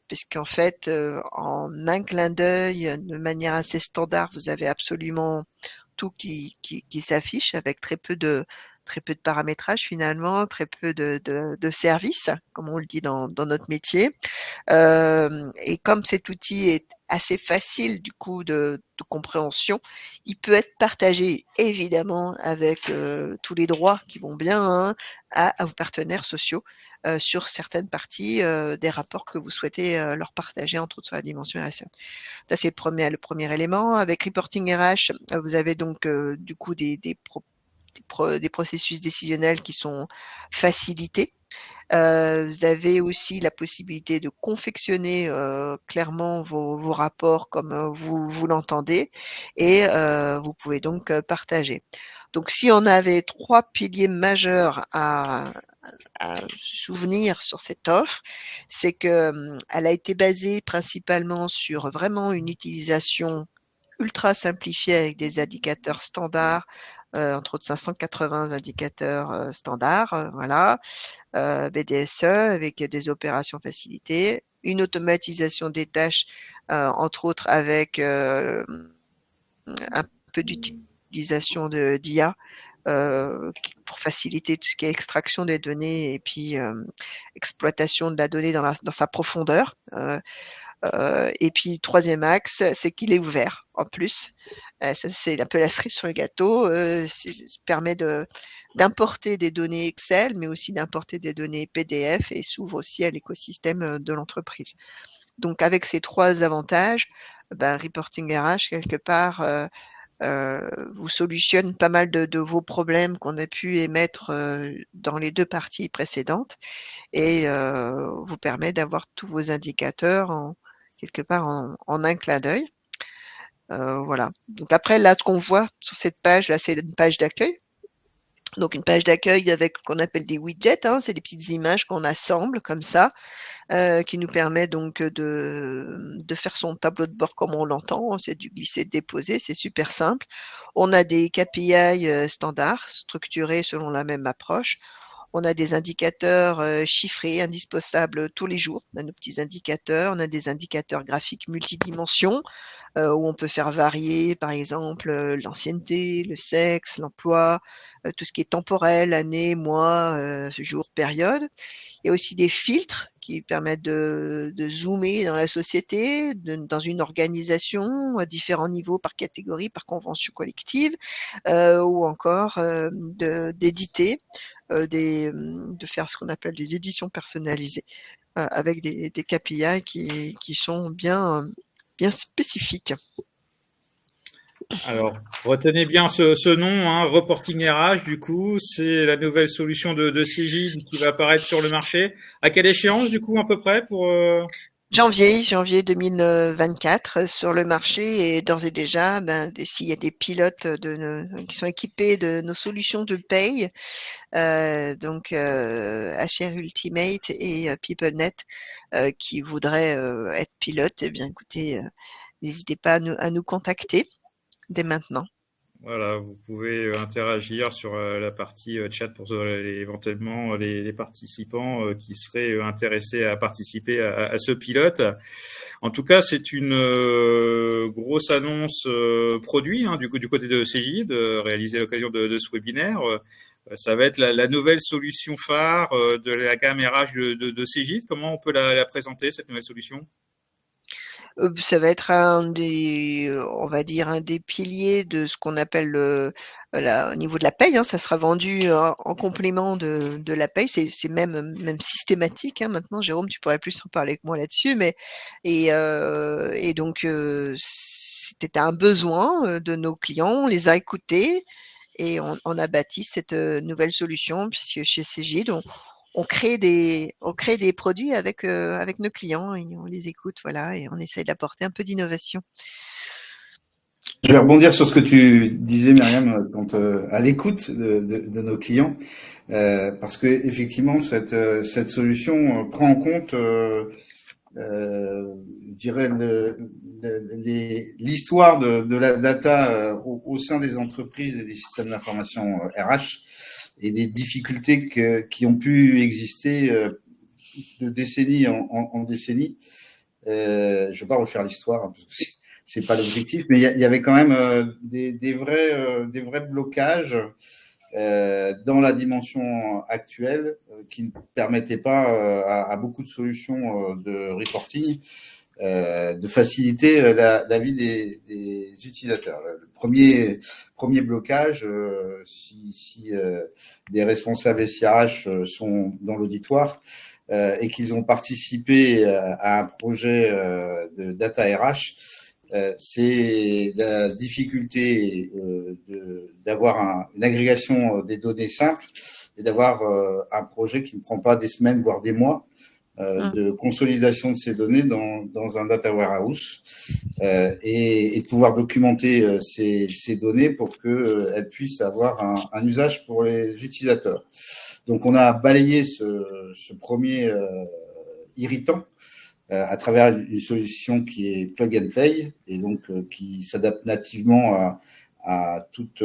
puisqu'en fait, en un clin d'œil, de manière assez standard, vous avez absolument tout qui s'affiche avec très peu de paramétrage finalement, très peu de services, comme on le dit dans notre métier. Et comme cet outil est assez facile du coup de compréhension, il peut être partagé évidemment avec tous les droits qui vont bien hein, à vos partenaires sociaux sur certaines parties des rapports que vous souhaitez leur partager, entre autres sur la dimension RSE. Ça, c'est le premier élément. Avec Reporting RH, vous avez donc du coup des processus décisionnels qui sont facilités. Vous avez aussi la possibilité de confectionner clairement vos rapports comme vous l'entendez et vous pouvez donc partager. Donc si on avait 3 piliers majeurs à souvenir sur cette offre, c'est que elle a été basée principalement sur vraiment une utilisation ultra simplifiée avec des indicateurs standards, entre autres 580 indicateurs standards, voilà. BDSE avec des opérations facilitées, une automatisation des tâches, entre autres avec un peu d'utilisation d'IA pour faciliter tout ce qui est extraction des données et puis exploitation de la donnée dans sa profondeur. Et puis, troisième axe, c'est qu'il est ouvert en plus. Ça, c'est un peu la cerise sur le gâteau. Ça permet d'importer des données Excel, mais aussi d'importer des données PDF et s'ouvre aussi à l'écosystème de l'entreprise. Donc, avec ces trois avantages, Reporting RH, quelque part, vous solutionne pas mal de vos problèmes qu'on a pu émettre dans les deux parties précédentes et vous permet d'avoir tous vos indicateurs quelque part en un clin d'œil. Voilà. Donc après, là, ce qu'on voit sur cette page, là, c'est une page d'accueil. Donc une page d'accueil avec ce qu'on appelle des widgets, hein, c'est des petites images qu'on assemble comme ça, qui nous permet donc de faire son tableau de bord comme on l'entend. C'est du glisser-déposer, c'est super simple. On a des KPI standards, structurés selon la même approche. On a des indicateurs chiffrés, indisposables tous les jours. On a nos petits indicateurs, on a des indicateurs graphiques multidimensions où on peut faire varier, par exemple, l'ancienneté, le sexe, l'emploi, tout ce qui est temporel, année, mois, jour, période. Il y a aussi des filtres qui permettent de zoomer dans la société, dans une organisation, à différents niveaux, par catégorie, par convention collective, ou encore d'éditer, de faire ce qu'on appelle des éditions personnalisées, avec des KPI qui sont bien spécifiques. Alors, retenez bien ce nom, hein, Reporting RH, du coup, c'est la nouvelle solution de Cegid qui va apparaître sur le marché. À quelle échéance, du coup, à peu près pour Janvier 2024 sur le marché et d'ores et déjà, s'il y a des pilotes qui sont équipés de nos solutions de paye, donc HR Ultimate et PeopleNet, qui voudraient être pilotes, eh bien écoutez, n'hésitez pas à nous contacter dès maintenant. Voilà, vous pouvez interagir sur la partie chat pour éventuellement les participants qui seraient intéressés à participer à ce pilote. En tout cas, c'est une grosse annonce produit hein, du côté de Cegid, réalisée à l'occasion de ce webinaire. Ça va être la nouvelle solution phare de la gamme RH de Cegid. Comment on peut la présenter, cette nouvelle solution ? Ça va être on va dire un des piliers de ce qu'on appelle au niveau de la paye, hein. Ça sera vendu en complément de la paye. C'est même systématique, hein, maintenant. Jérôme, tu pourrais plus en parler que moi là-dessus, mais et donc c'était un besoin de nos clients. On les a écoutés et on a bâti cette nouvelle solution puisque chez Cegid, on crée des produits avec nos clients et on les écoute, voilà, et on essaie d'apporter un peu d'innovation. Je vais rebondir sur ce que tu disais, Myriam, quand à l'écoute de nos clients, parce que effectivement cette solution prend en compte, je dirais, l'histoire de la data au sein des entreprises et des systèmes d'information RH et des difficultés qui ont pu exister de décennie en décennie. Je ne vais pas refaire l'histoire, hein, parce que c'est pas l'objectif, mais il y avait quand même des vrais blocages dans la dimension actuelle qui ne permettaient pas à beaucoup de solutions de reporting de faciliter la vie des utilisateurs. Le premier blocage, si des responsables SIRH sont dans l'auditoire et qu'ils ont participé à un projet de data RH, c'est la difficulté d'avoir une agrégation des données simples et d'avoir un projet qui ne prend pas des semaines, voire des mois, de consolidation de ces données dans un data warehouse et de pouvoir documenter ces données pour qu'elles puissent avoir un usage pour les utilisateurs. Donc, on a balayé ce premier irritant à travers une solution qui est plug and play et donc qui s'adapte nativement à toutes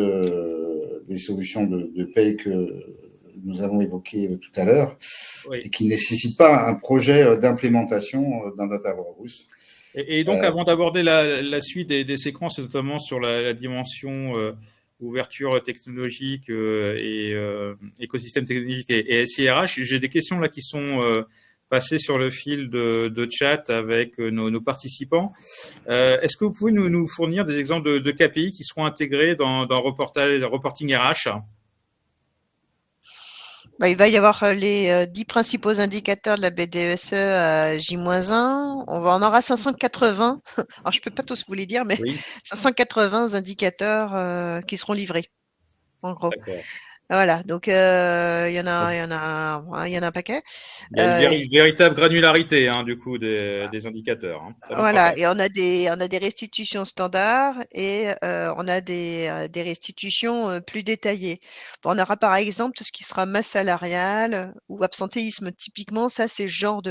les solutions de paye que nous avons évoquées tout à l'heure, oui, et qui ne nécessite pas un projet d'implémentation d'un data warehouse. Et donc, avant d'aborder la suite des séquences, notamment sur la dimension ouverture technologique et écosystème technologique et SIRH, j'ai des questions là qui sont passer sur le fil de chat avec nos participants. Est-ce que vous pouvez nous fournir des exemples de KPI qui seront intégrés dans reporting RH? Il va y avoir les 10 principaux indicateurs de la BDESE à J-1. On aura 580. Alors, je ne peux pas tous vous les dire, mais Oui. 580 indicateurs qui seront livrés, en gros. D'accord. Voilà, donc il y en a un paquet. Il y a une véritable granularité du coup des indicateurs. Voilà, et on a des restitutions standards et on a des restitutions plus détaillées. Bon, on aura par exemple tout ce qui sera masse salariale ou absentéisme. Typiquement, ça c'est le genre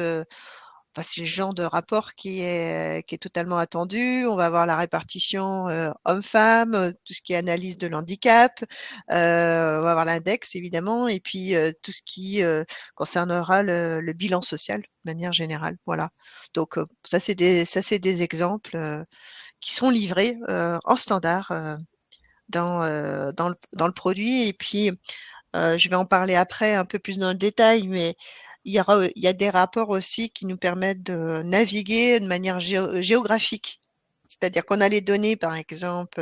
de rapport qui est totalement attendu. On va avoir la répartition homme-femme, tout ce qui est analyse de l'handicap. On va avoir l'index évidemment, et puis tout ce qui concernera le bilan social de manière générale. Voilà. Donc ça c'est des exemples qui sont livrés en standard dans le produit. Et puis je vais en parler après un peu plus dans le détail, mais il y a des rapports aussi qui nous permettent de naviguer de manière géographique. C'est-à-dire qu'on a les données, par exemple,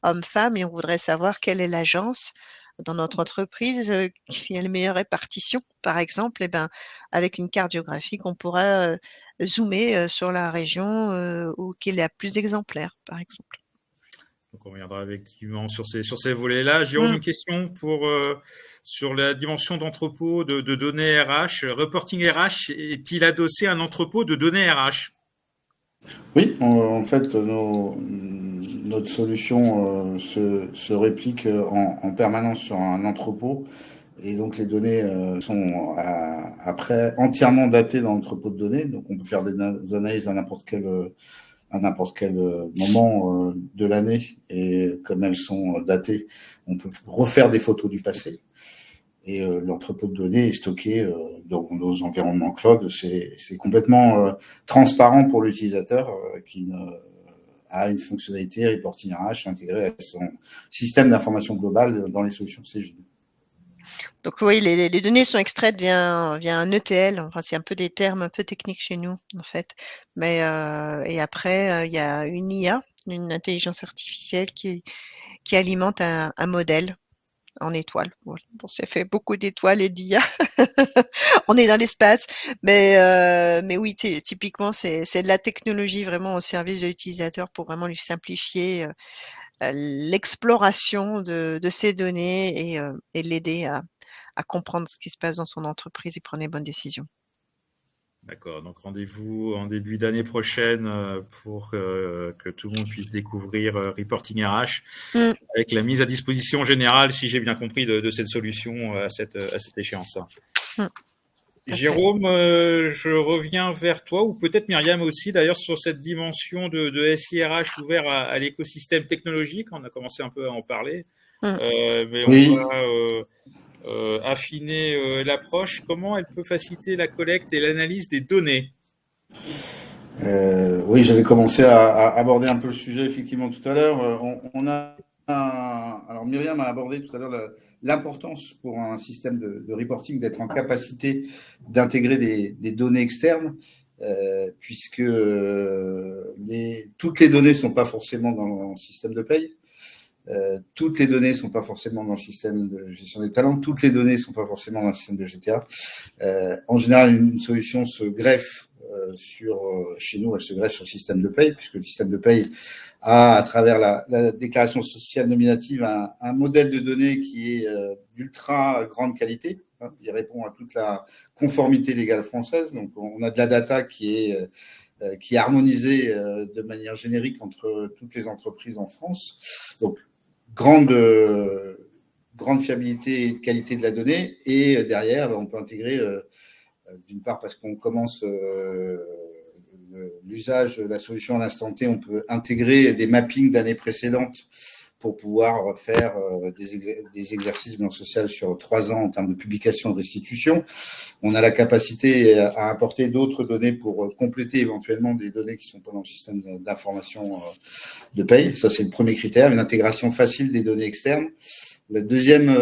hommes-femmes, et on voudrait savoir quelle est l'agence dans notre entreprise qui a la meilleure répartition, par exemple. Et ben, avec une carte géographique, on pourra zoomer sur la région où qui est la plus exemplaire, par exemple. Donc on reviendra effectivement sur ces volets-là. Jérôme, une question sur la dimension d'entrepôt de données RH. Reporting RH est-il adossé à un entrepôt de données RH? Oui, en fait, notre solution se réplique en permanence sur un entrepôt. Et donc, les données sont après entièrement datées dans l'entrepôt de données. Donc, on peut faire des analyses à n'importe quel moment de l'année. Et comme elles sont datées, on peut refaire des photos du passé. Et l'entrepôt de données est stocké dans nos environnements cloud. C'est complètement transparent pour l'utilisateur qui a une fonctionnalité reporting RH intégrée à son système d'information globale dans les solutions CJ. Donc oui, les données sont extraites via un ETL. Enfin, c'est un peu des termes un peu techniques chez nous, en fait. Mais et après, il y a une IA, une intelligence artificielle qui alimente un modèle en étoile. Bon, ça fait beaucoup d'étoiles et d'IA. On est dans l'espace, mais oui, typiquement, c'est de la technologie vraiment au service de l'utilisateur pour vraiment lui simplifier l'exploration de ces données et l'aider à comprendre ce qui se passe dans son entreprise et prendre les bonnes décisions. D'accord, donc rendez-vous en début d'année prochaine pour que tout le monde puisse découvrir Reporting RH avec la mise à disposition générale, si j'ai bien compris, de cette solution à cette échéance. Jérôme, je reviens vers toi, ou peut-être Myriam aussi, d'ailleurs, sur cette dimension de SIRH ouvert à l'écosystème technologique. On a commencé un peu à en parler, mais oui. On va affiner l'approche. Comment elle peut faciliter la collecte et l'analyse des données? Oui, j'avais commencé à aborder un peu le sujet effectivement tout à l'heure. Alors Myriam a abordé tout à l'heure l'importance pour un système de reporting d'être en capacité d'intégrer des données externes, puisque toutes les données ne sont pas forcément dans le système de paye. Toutes les données ne sont pas forcément dans le système de gestion des talents, toutes les données ne sont pas forcément dans le système de GTA. En général, une solution se greffe chez nous, elle se greffe sur le système de paye, puisque le système de paye a, à travers la déclaration sociale nominative, un modèle de données qui est d'ultra grande qualité. Il répond à toute la conformité légale française. Donc, on a de la data qui est harmonisée de manière générique entre toutes les entreprises en France. Donc, grande fiabilité et qualité de la donnée. Et derrière, on peut intégrer, d'une part parce qu'on commence l'usage de la solution à l'instant T, on peut intégrer des mappings d'années précédentes pour pouvoir faire des exercices bilan social sur 3 ans en termes de publication et de restitution. On a la capacité à importer d'autres données pour compléter éventuellement des données qui ne sont pas dans le système d'information de paye. Ça, c'est le premier critère, une intégration facile des données externes. Le deuxième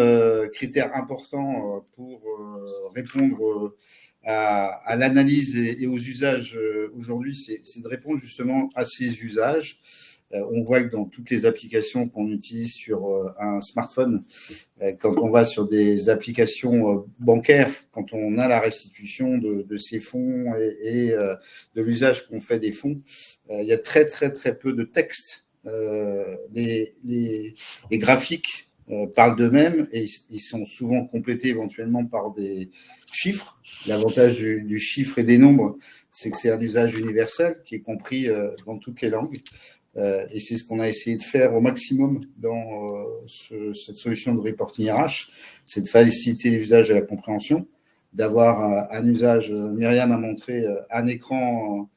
critère important pour répondre à l'analyse et aux usages aujourd'hui, c'est de répondre justement à ces usages. On voit que dans toutes les applications qu'on utilise sur un smartphone, quand on va sur des applications bancaires, quand on a la restitution de ces fonds et de l'usage qu'on fait des fonds, il y a très très très peu de texte. Les graphiques parlent d'eux-mêmes et ils sont souvent complétés éventuellement par des chiffres. L'avantage du chiffre et des nombres, c'est que c'est un usage universel qui est compris dans toutes les langues. Et c'est ce qu'on a essayé de faire au maximum dans cette solution de reporting RH, c'est de faciliter l'usage et la compréhension, d'avoir un usage, Myriam a montré un écran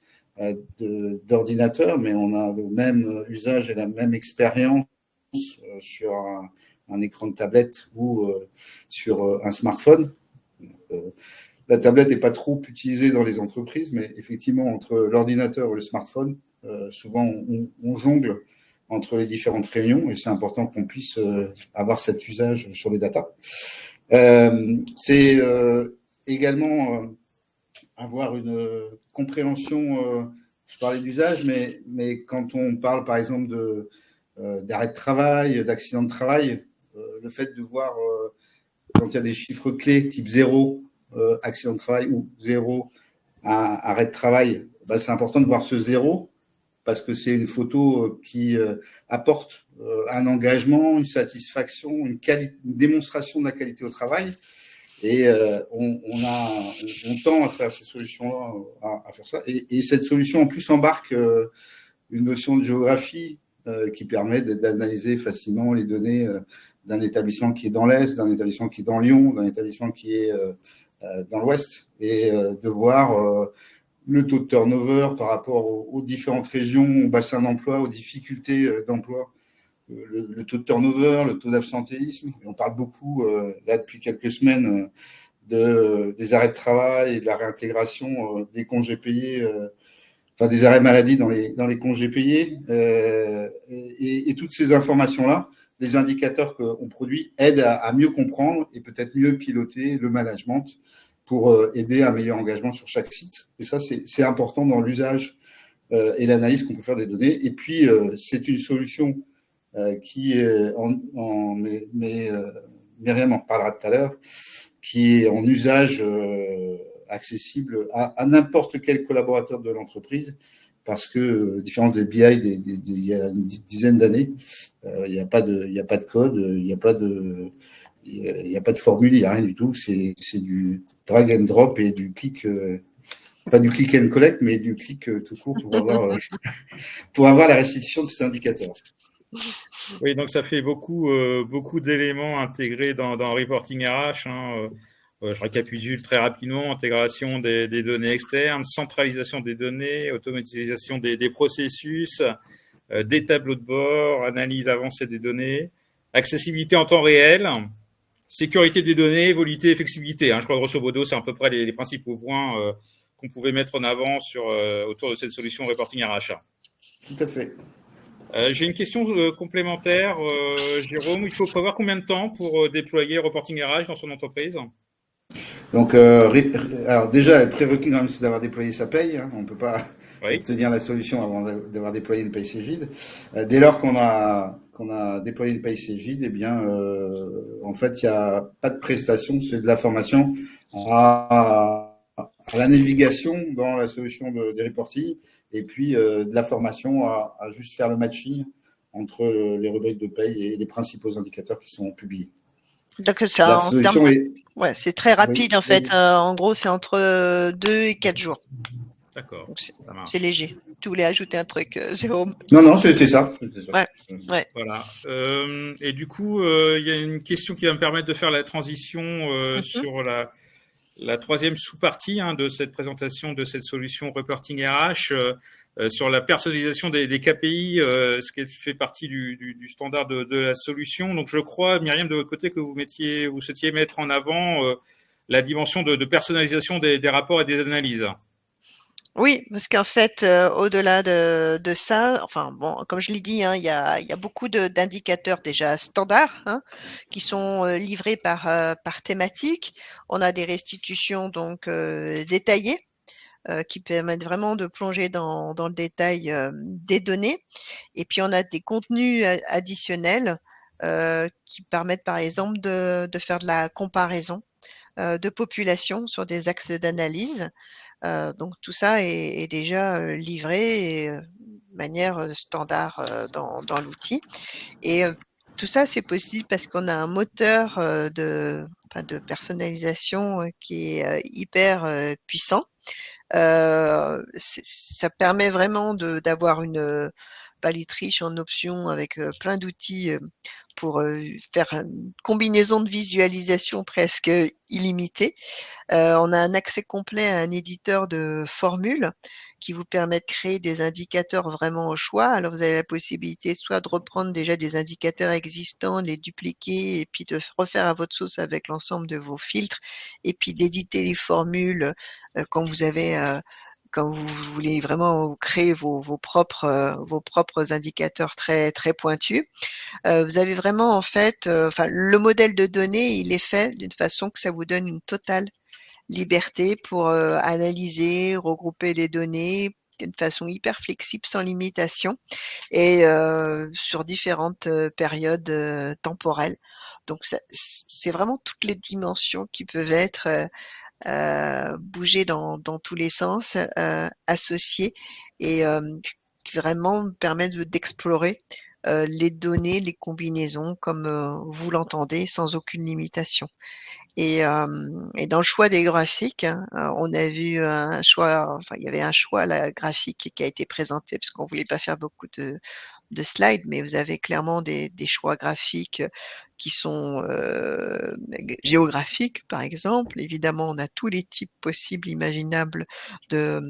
d'ordinateur, mais on a le même usage et la même expérience sur un écran de tablette ou sur un smartphone. La tablette n'est pas trop utilisée dans les entreprises, mais effectivement, entre l'ordinateur et le smartphone, souvent on jongle entre les différentes réunions et c'est important qu'on puisse avoir cet usage sur les datas. C'est également avoir une compréhension, je parlais d'usage, mais quand on parle par exemple d'arrêt de travail, d'accident de travail, le fait de voir quand il y a des chiffres clés type 0, accident de travail ou 0, arrêt de travail, bah, c'est important de voir ce 0 parce que c'est une photo qui apporte un engagement, une satisfaction, une démonstration de la qualité au travail. Et on tend à faire ces solutions-là, à faire ça. Et cette solution, en plus, embarque une notion de géographie qui permet d'analyser facilement les données d'un établissement qui est dans l'Est, d'un établissement qui est dans Lyon, d'un établissement qui est dans l'Ouest, et de voir le taux de turnover par rapport aux différentes régions, aux bassins d'emploi, aux difficultés d'emploi, le taux de turnover, le taux d'absentéisme. Et on parle beaucoup, là, depuis quelques semaines, des arrêts de travail et de la réintégration des congés payés, enfin des arrêts maladie dans les congés payés. Et toutes ces informations-là, les indicateurs qu'on produit aident à mieux comprendre et peut-être mieux piloter le management pour aider à un meilleur engagement sur chaque site. Et ça, c'est important dans l'usage et l'analyse qu'on peut faire des données. Et puis, c'est une solution qui est Myriam en reparlera tout à l'heure, qui est en usage accessible à n'importe quel collaborateur de l'entreprise, parce que différence des BI il y a une dizaine d'années, il n'y a pas de code, il n'y a pas de formule, il n'y a rien du tout. C'est du drag and drop et du clic, pas du click and collect, mais du clic tout court pour avoir la restitution de ces indicateurs. Oui, donc ça fait beaucoup d'éléments intégrés dans Reporting RH. Je récapitule très rapidement: intégration des données externes, centralisation des données, automatisation des processus, des tableaux de bord, analyse avancée des données, accessibilité en temps réel, sécurité des données, volatilité et flexibilité. Je crois que grosso modo, c'est à peu près les principaux points qu'on pouvait mettre en avant autour de cette solution Reporting RH. Tout à fait. J'ai une question complémentaire, Jérôme. Il faut prévoir combien de temps pour déployer Reporting RH dans son entreprise? Donc, alors déjà, le prérequis quand même, c'est d'avoir déployé sa paye. On ne peut pas obtenir la solution avant d'avoir déployé une paye Cégide. Dès lors qu'on a déployé une paye Cégide, eh bien, en fait, il n'y a pas de prestation, c'est de la formation à la navigation dans la solution des reporting, et puis de la formation à juste faire le matching entre les rubriques de paye et les principaux indicateurs qui sont publiés. Donc, la solution c'est très rapide, oui, en fait. Oui. En gros, c'est entre 2 et 4 jours. D'accord. C'est léger. Tu voulais ajouter un truc, Jérôme? Non, c'était ça. Ouais. Voilà. Et du coup, il y a une question qui va me permettre de faire la transition sur la troisième sous-partie de cette présentation de cette solution Reporting RH, sur la personnalisation des KPI, ce qui fait partie du standard de la solution. Donc, je crois, Myriam, de votre côté, que vous souhaitiez mettre en avant la dimension de personnalisation des rapports et des analyses. Oui, parce qu'en fait, au-delà de ça, enfin bon, comme je l'ai dit, hein, il y a beaucoup d'indicateurs déjà standards, hein, qui sont livrés par thématique. On a des restitutions donc détaillées qui permettent vraiment de plonger dans le détail des données. Et puis on a des contenus additionnels qui permettent par exemple de faire de la comparaison de population sur des axes d'analyse. Donc tout ça est déjà livré et, de manière standard dans l'outil. Et tout ça, c'est possible parce qu'on a un moteur enfin, de personnalisation qui est hyper puissant. Ça permet vraiment d'avoir une paletriche en options avec plein d'outils pour faire une combinaison de visualisation presque illimitée. On a un accès complet à un éditeur de formules qui vous permet de créer des indicateurs vraiment au choix. Alors vous avez la possibilité soit de reprendre déjà des indicateurs existants, de les dupliquer et puis de refaire à votre sauce avec l'ensemble de vos filtres et puis d'éditer les formules quand vous avez quand vous voulez vraiment créer vos propres indicateurs très très pointus. Vous avez vraiment en fait, enfin le modèle de données, il est fait d'une façon que ça vous donne une totale liberté pour analyser, regrouper les données d'une façon hyper flexible, sans limitation et sur différentes périodes temporelles. Donc c'est vraiment toutes les dimensions qui peuvent être bougées dans tous les sens, associées et qui vraiment permettent d'explorer les données, les combinaisons comme vous l'entendez, sans aucune limitation. Et dans le choix des graphiques, hein, on a vu un choix, enfin, il y avait un choix là, graphique qui a été présenté parce qu'on voulait pas faire beaucoup de slides, mais vous avez clairement des choix graphiques qui sont géographiques, par exemple. Évidemment, on a tous les types possibles, imaginables de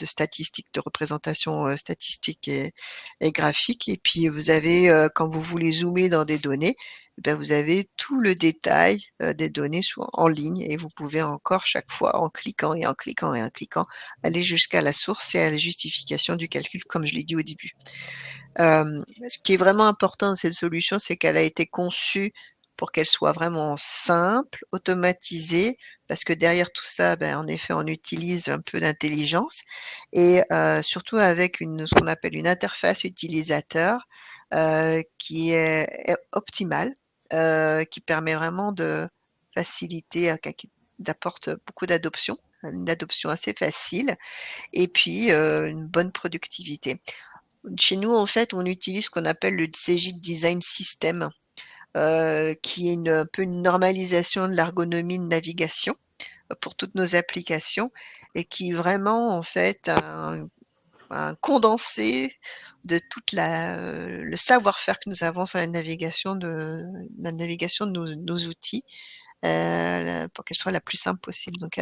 statistiques, de représentations statistiques et graphiques. Et puis, vous avez, quand vous voulez zoomer dans des données, eh ben, vous avez tout le détail des données en ligne et vous pouvez encore chaque fois, en cliquant et en cliquant et en cliquant, aller jusqu'à la source et à la justification du calcul, comme je l'ai dit au début. Ce qui est vraiment important dans cette solution, c'est qu'elle a été conçue pour qu'elle soit vraiment simple, automatisée, parce que derrière tout ça, ben, en effet, on utilise un peu d'intelligence et surtout avec ce qu'on appelle une interface utilisateur qui est optimale, qui permet vraiment de faciliter, qui apporte beaucoup d'adoption, une adoption assez facile et puis une bonne productivité. Chez nous, en fait, on utilise ce qu'on appelle le CJ Design System, qui est un peu une normalisation de l'ergonomie de navigation pour toutes nos applications et qui est vraiment, en fait, un condensé de le savoir-faire que nous avons sur la navigation de nos outils pour qu'elle soit la plus simple possible. Donc,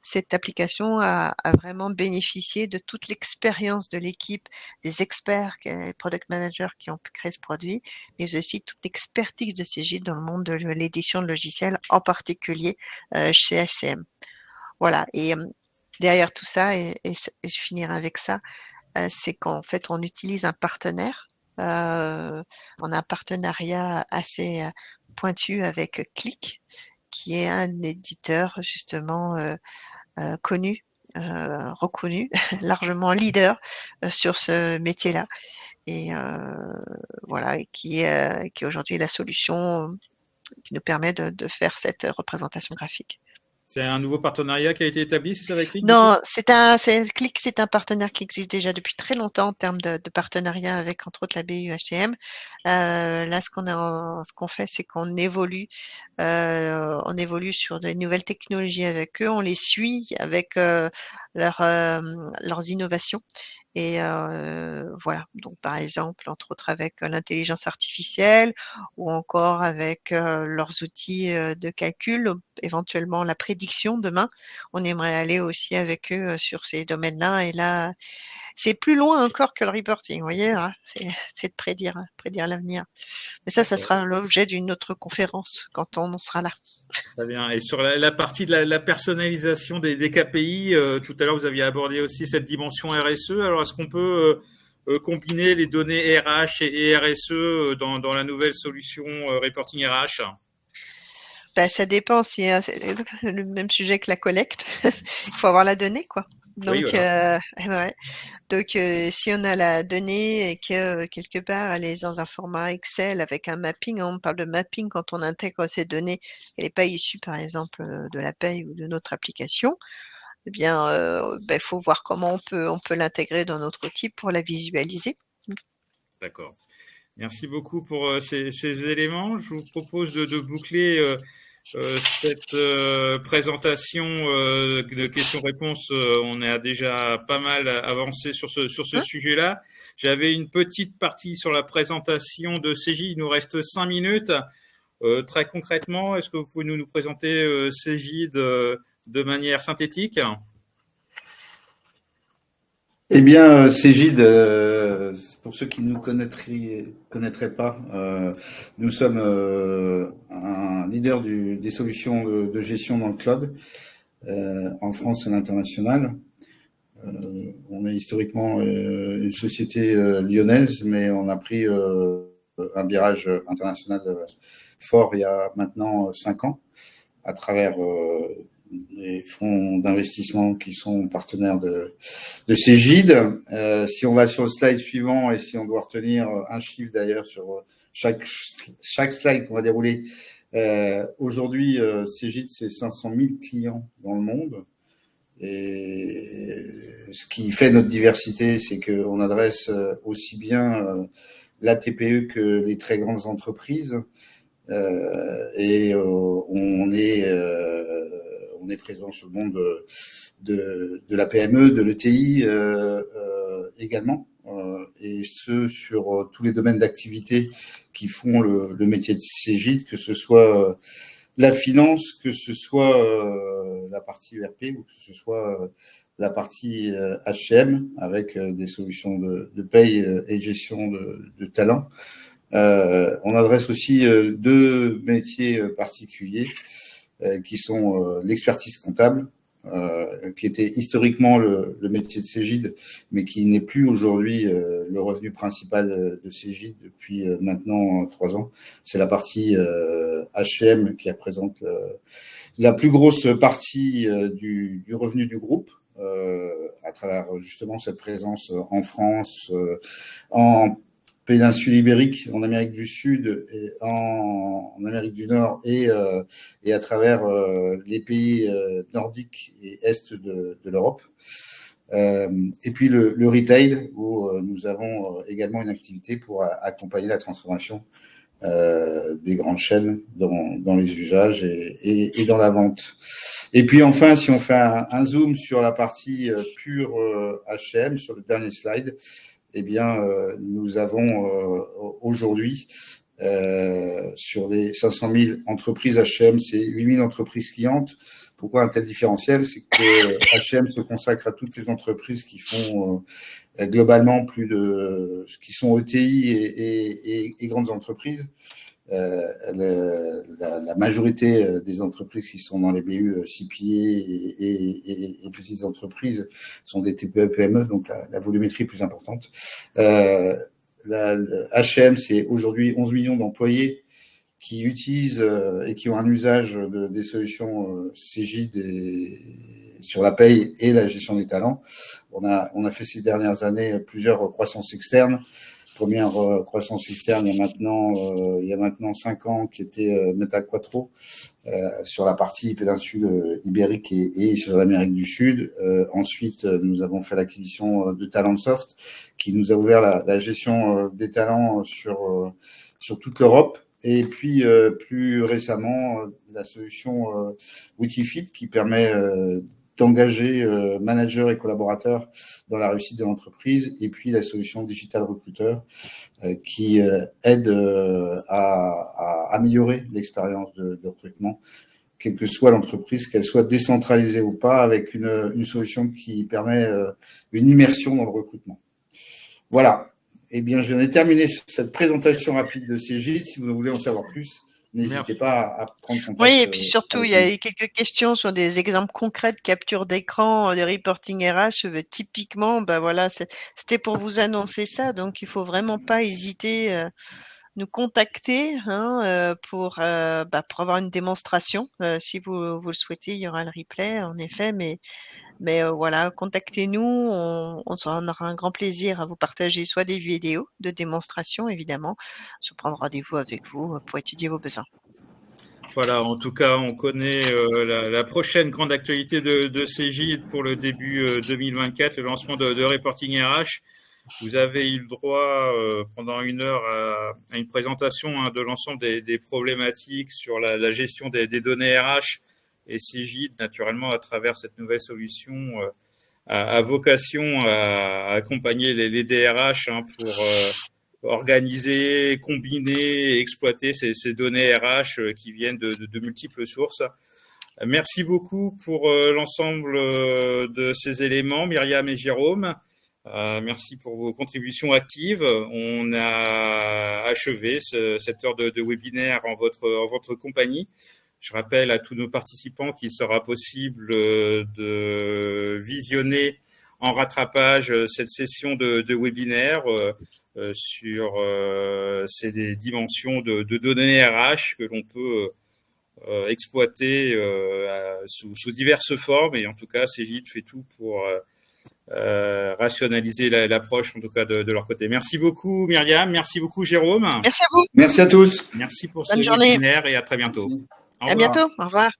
cette application a vraiment bénéficié de toute l'expérience de l'équipe, des experts, les product managers qui ont pu créer ce produit, mais aussi toute l'expertise de CJ dans le monde de l'édition de logiciels, en particulier chez HCM. Voilà. Et derrière tout ça, et je finirai avec ça, c'est qu'en fait, on utilise un partenaire. On a un partenariat assez pointu avec Click, qui est un éditeur justement connu, reconnu, largement leader sur ce métier-là. Et voilà, et qui est aujourd'hui la solution qui nous permet de faire cette représentation graphique. C'est un nouveau partenariat qui a été établi, c'est ça avec Click? Non, Click, c'est un partenaire qui existe déjà depuis très longtemps en termes de partenariat avec entre autres la BU HCM. Là, ce qu'on fait, c'est qu'on évolue, on évolue sur de nouvelles technologies avec eux, on les suit avec leurs innovations. Et voilà, donc par exemple, entre autres avec l'intelligence artificielle ou encore avec leurs outils de calcul, éventuellement la prédiction demain. On aimerait aller aussi avec eux sur ces domaines-là. Et là, c'est plus loin encore que le reporting, vous voyez, hein, c'est de prédire l'avenir. Mais ça sera l'objet d'une autre conférence quand on en sera là. Très bien. Et sur la partie de la personnalisation des KPI, tout à l'heure, vous aviez abordé aussi cette dimension RSE. Alors, est-ce qu'on peut combiner les données RH et RSE dans la nouvelle solution Reporting RH? Ben, ça dépend si c'est le même sujet que la collecte. Il faut avoir la donnée, quoi. Oui, Donc, voilà. ouais. Donc, si on a la donnée et que quelque part elle est dans un format Excel avec un mapping, on parle de mapping quand on intègre ces données, elle n'est pas issue par exemple de la paye ou de notre application, eh bien, ben, faut voir comment on peut l'intégrer dans notre outil pour la visualiser. D'accord. Merci beaucoup pour ces éléments. Je vous propose de boucler cette présentation de questions-réponses. On a déjà pas mal avancé sur ce sujet-là. J'avais une petite partie sur la présentation de CJ. Il nous reste 5 minutes. Très concrètement, est-ce que vous pouvez nous présenter CJ de manière synthétique? Eh bien, Cégide, pour ceux qui ne nous connaîtraient pas, nous sommes un leader des solutions de gestion dans le cloud en France et à l'international. On est historiquement une société lyonnaise, mais on a pris un virage international fort il y a maintenant 5 ans à travers les fonds d'investissement qui sont partenaires de Cégide. Si on va sur le slide suivant et si on doit retenir un chiffre d'ailleurs sur chaque slide qu'on va dérouler, aujourd'hui, Cégide, c'est 500 000 clients dans le monde. Et ce qui fait notre diversité, c'est qu'on adresse aussi bien la TPE que les très grandes entreprises. Et on est présent sur le monde de la PME, de l'ETI également, et ce sur tous les domaines d'activité qui font le métier de Cégide, que ce soit la finance, que ce soit la partie ERP ou que ce soit la partie HM avec des solutions de paye et de gestion de talent. On adresse aussi 2 métiers particuliers qui sont l'expertise comptable, qui était historiquement le métier de Cégide, mais qui n'est plus aujourd'hui le revenu principal de Cégide depuis maintenant 3 ans. C'est la partie HM qui représente la plus grosse partie du revenu du groupe, à travers justement cette présence en France, en péninsule ibérique, en Amérique du Sud, et en Amérique du Nord et à travers les pays nordiques et est de l'Europe. Et puis le retail, où nous avons également une activité pour accompagner la transformation des grandes chaînes dans les usages et dans la vente. Et puis enfin, si on fait un zoom sur la partie pure HM, sur le dernier slide, eh bien, nous avons aujourd'hui, sur les 500 000 entreprises HM, c'est 8 000 entreprises clientes. Pourquoi un tel différentiel? C'est que HM se consacre à toutes les entreprises qui font globalement plus de ce qui sont ETI et grandes entreprises. La majorité des entreprises qui sont dans les BU CPA et petites entreprises sont des TPE PME, donc la volumétrie est plus importante. Le H&M, c'est aujourd'hui 11 millions d'employés qui utilisent et qui ont un usage des solutions Cégide sur la paye et la gestion des talents. On a fait ces dernières années plusieurs croissances externes. Première croissance externe il y a maintenant 5 ans, qui était Metaquattro sur la partie péninsule ibérique et sur l'Amérique du Sud. Ensuite, nous avons fait l'acquisition de Talentsoft, qui nous a ouvert la gestion des talents sur toute l'Europe. Et puis, plus récemment, la solution Witifit, qui permet d'engager managers et collaborateurs dans la réussite de l'entreprise, et puis la solution Digital Recruiter qui aide à améliorer l'expérience de recrutement, quelle que soit l'entreprise, qu'elle soit décentralisée ou pas, avec une solution qui permet une immersion dans le recrutement. Voilà. Eh bien, j'en ai terminé cette présentation rapide de Cegid. Si vous voulez en savoir plus, n'hésitez pas à prendre contact. Oui, et puis surtout, il y a eu quelques questions sur des exemples concrets de capture d'écran, de reporting RH. Typiquement, ben voilà, c'était pour vous annoncer ça. Donc, il faut vraiment pas hésiter nous contacter pour avoir une démonstration. Si vous le souhaitez, il y aura le replay, en effet, mais voilà, contactez-nous, on aura un grand plaisir à vous partager soit des vidéos de démonstration, évidemment, soit prendre rendez-vous avec vous pour étudier vos besoins. Voilà, en tout cas, on connaît la prochaine grande actualité de Cegid pour le début 2024, le lancement de Reporting RH. Vous avez eu le droit pendant 1 heure à une présentation de l'ensemble des problématiques sur la gestion des données RH. Et Cegid, naturellement, à travers cette nouvelle solution, a vocation à accompagner les DRH pour organiser, combiner, exploiter ces données RH qui viennent de multiples sources. Merci beaucoup pour l'ensemble de ces éléments, Myriam et Jérôme. Merci pour vos contributions actives. On a achevé cette heure de webinaire en votre compagnie. Je rappelle à tous nos participants qu'il sera possible de visionner en rattrapage cette session de webinaire sur ces dimensions de données RH que l'on peut exploiter sous diverses formes. Et en tout cas, Cegid fait tout pour rationaliser l'approche, en tout cas de leur côté. Merci beaucoup Myriam, merci beaucoup Jérôme. Merci à vous. Merci à tous. Merci pour Bonne ce journée. webinaire et à très bientôt. Merci. À bientôt. Au revoir.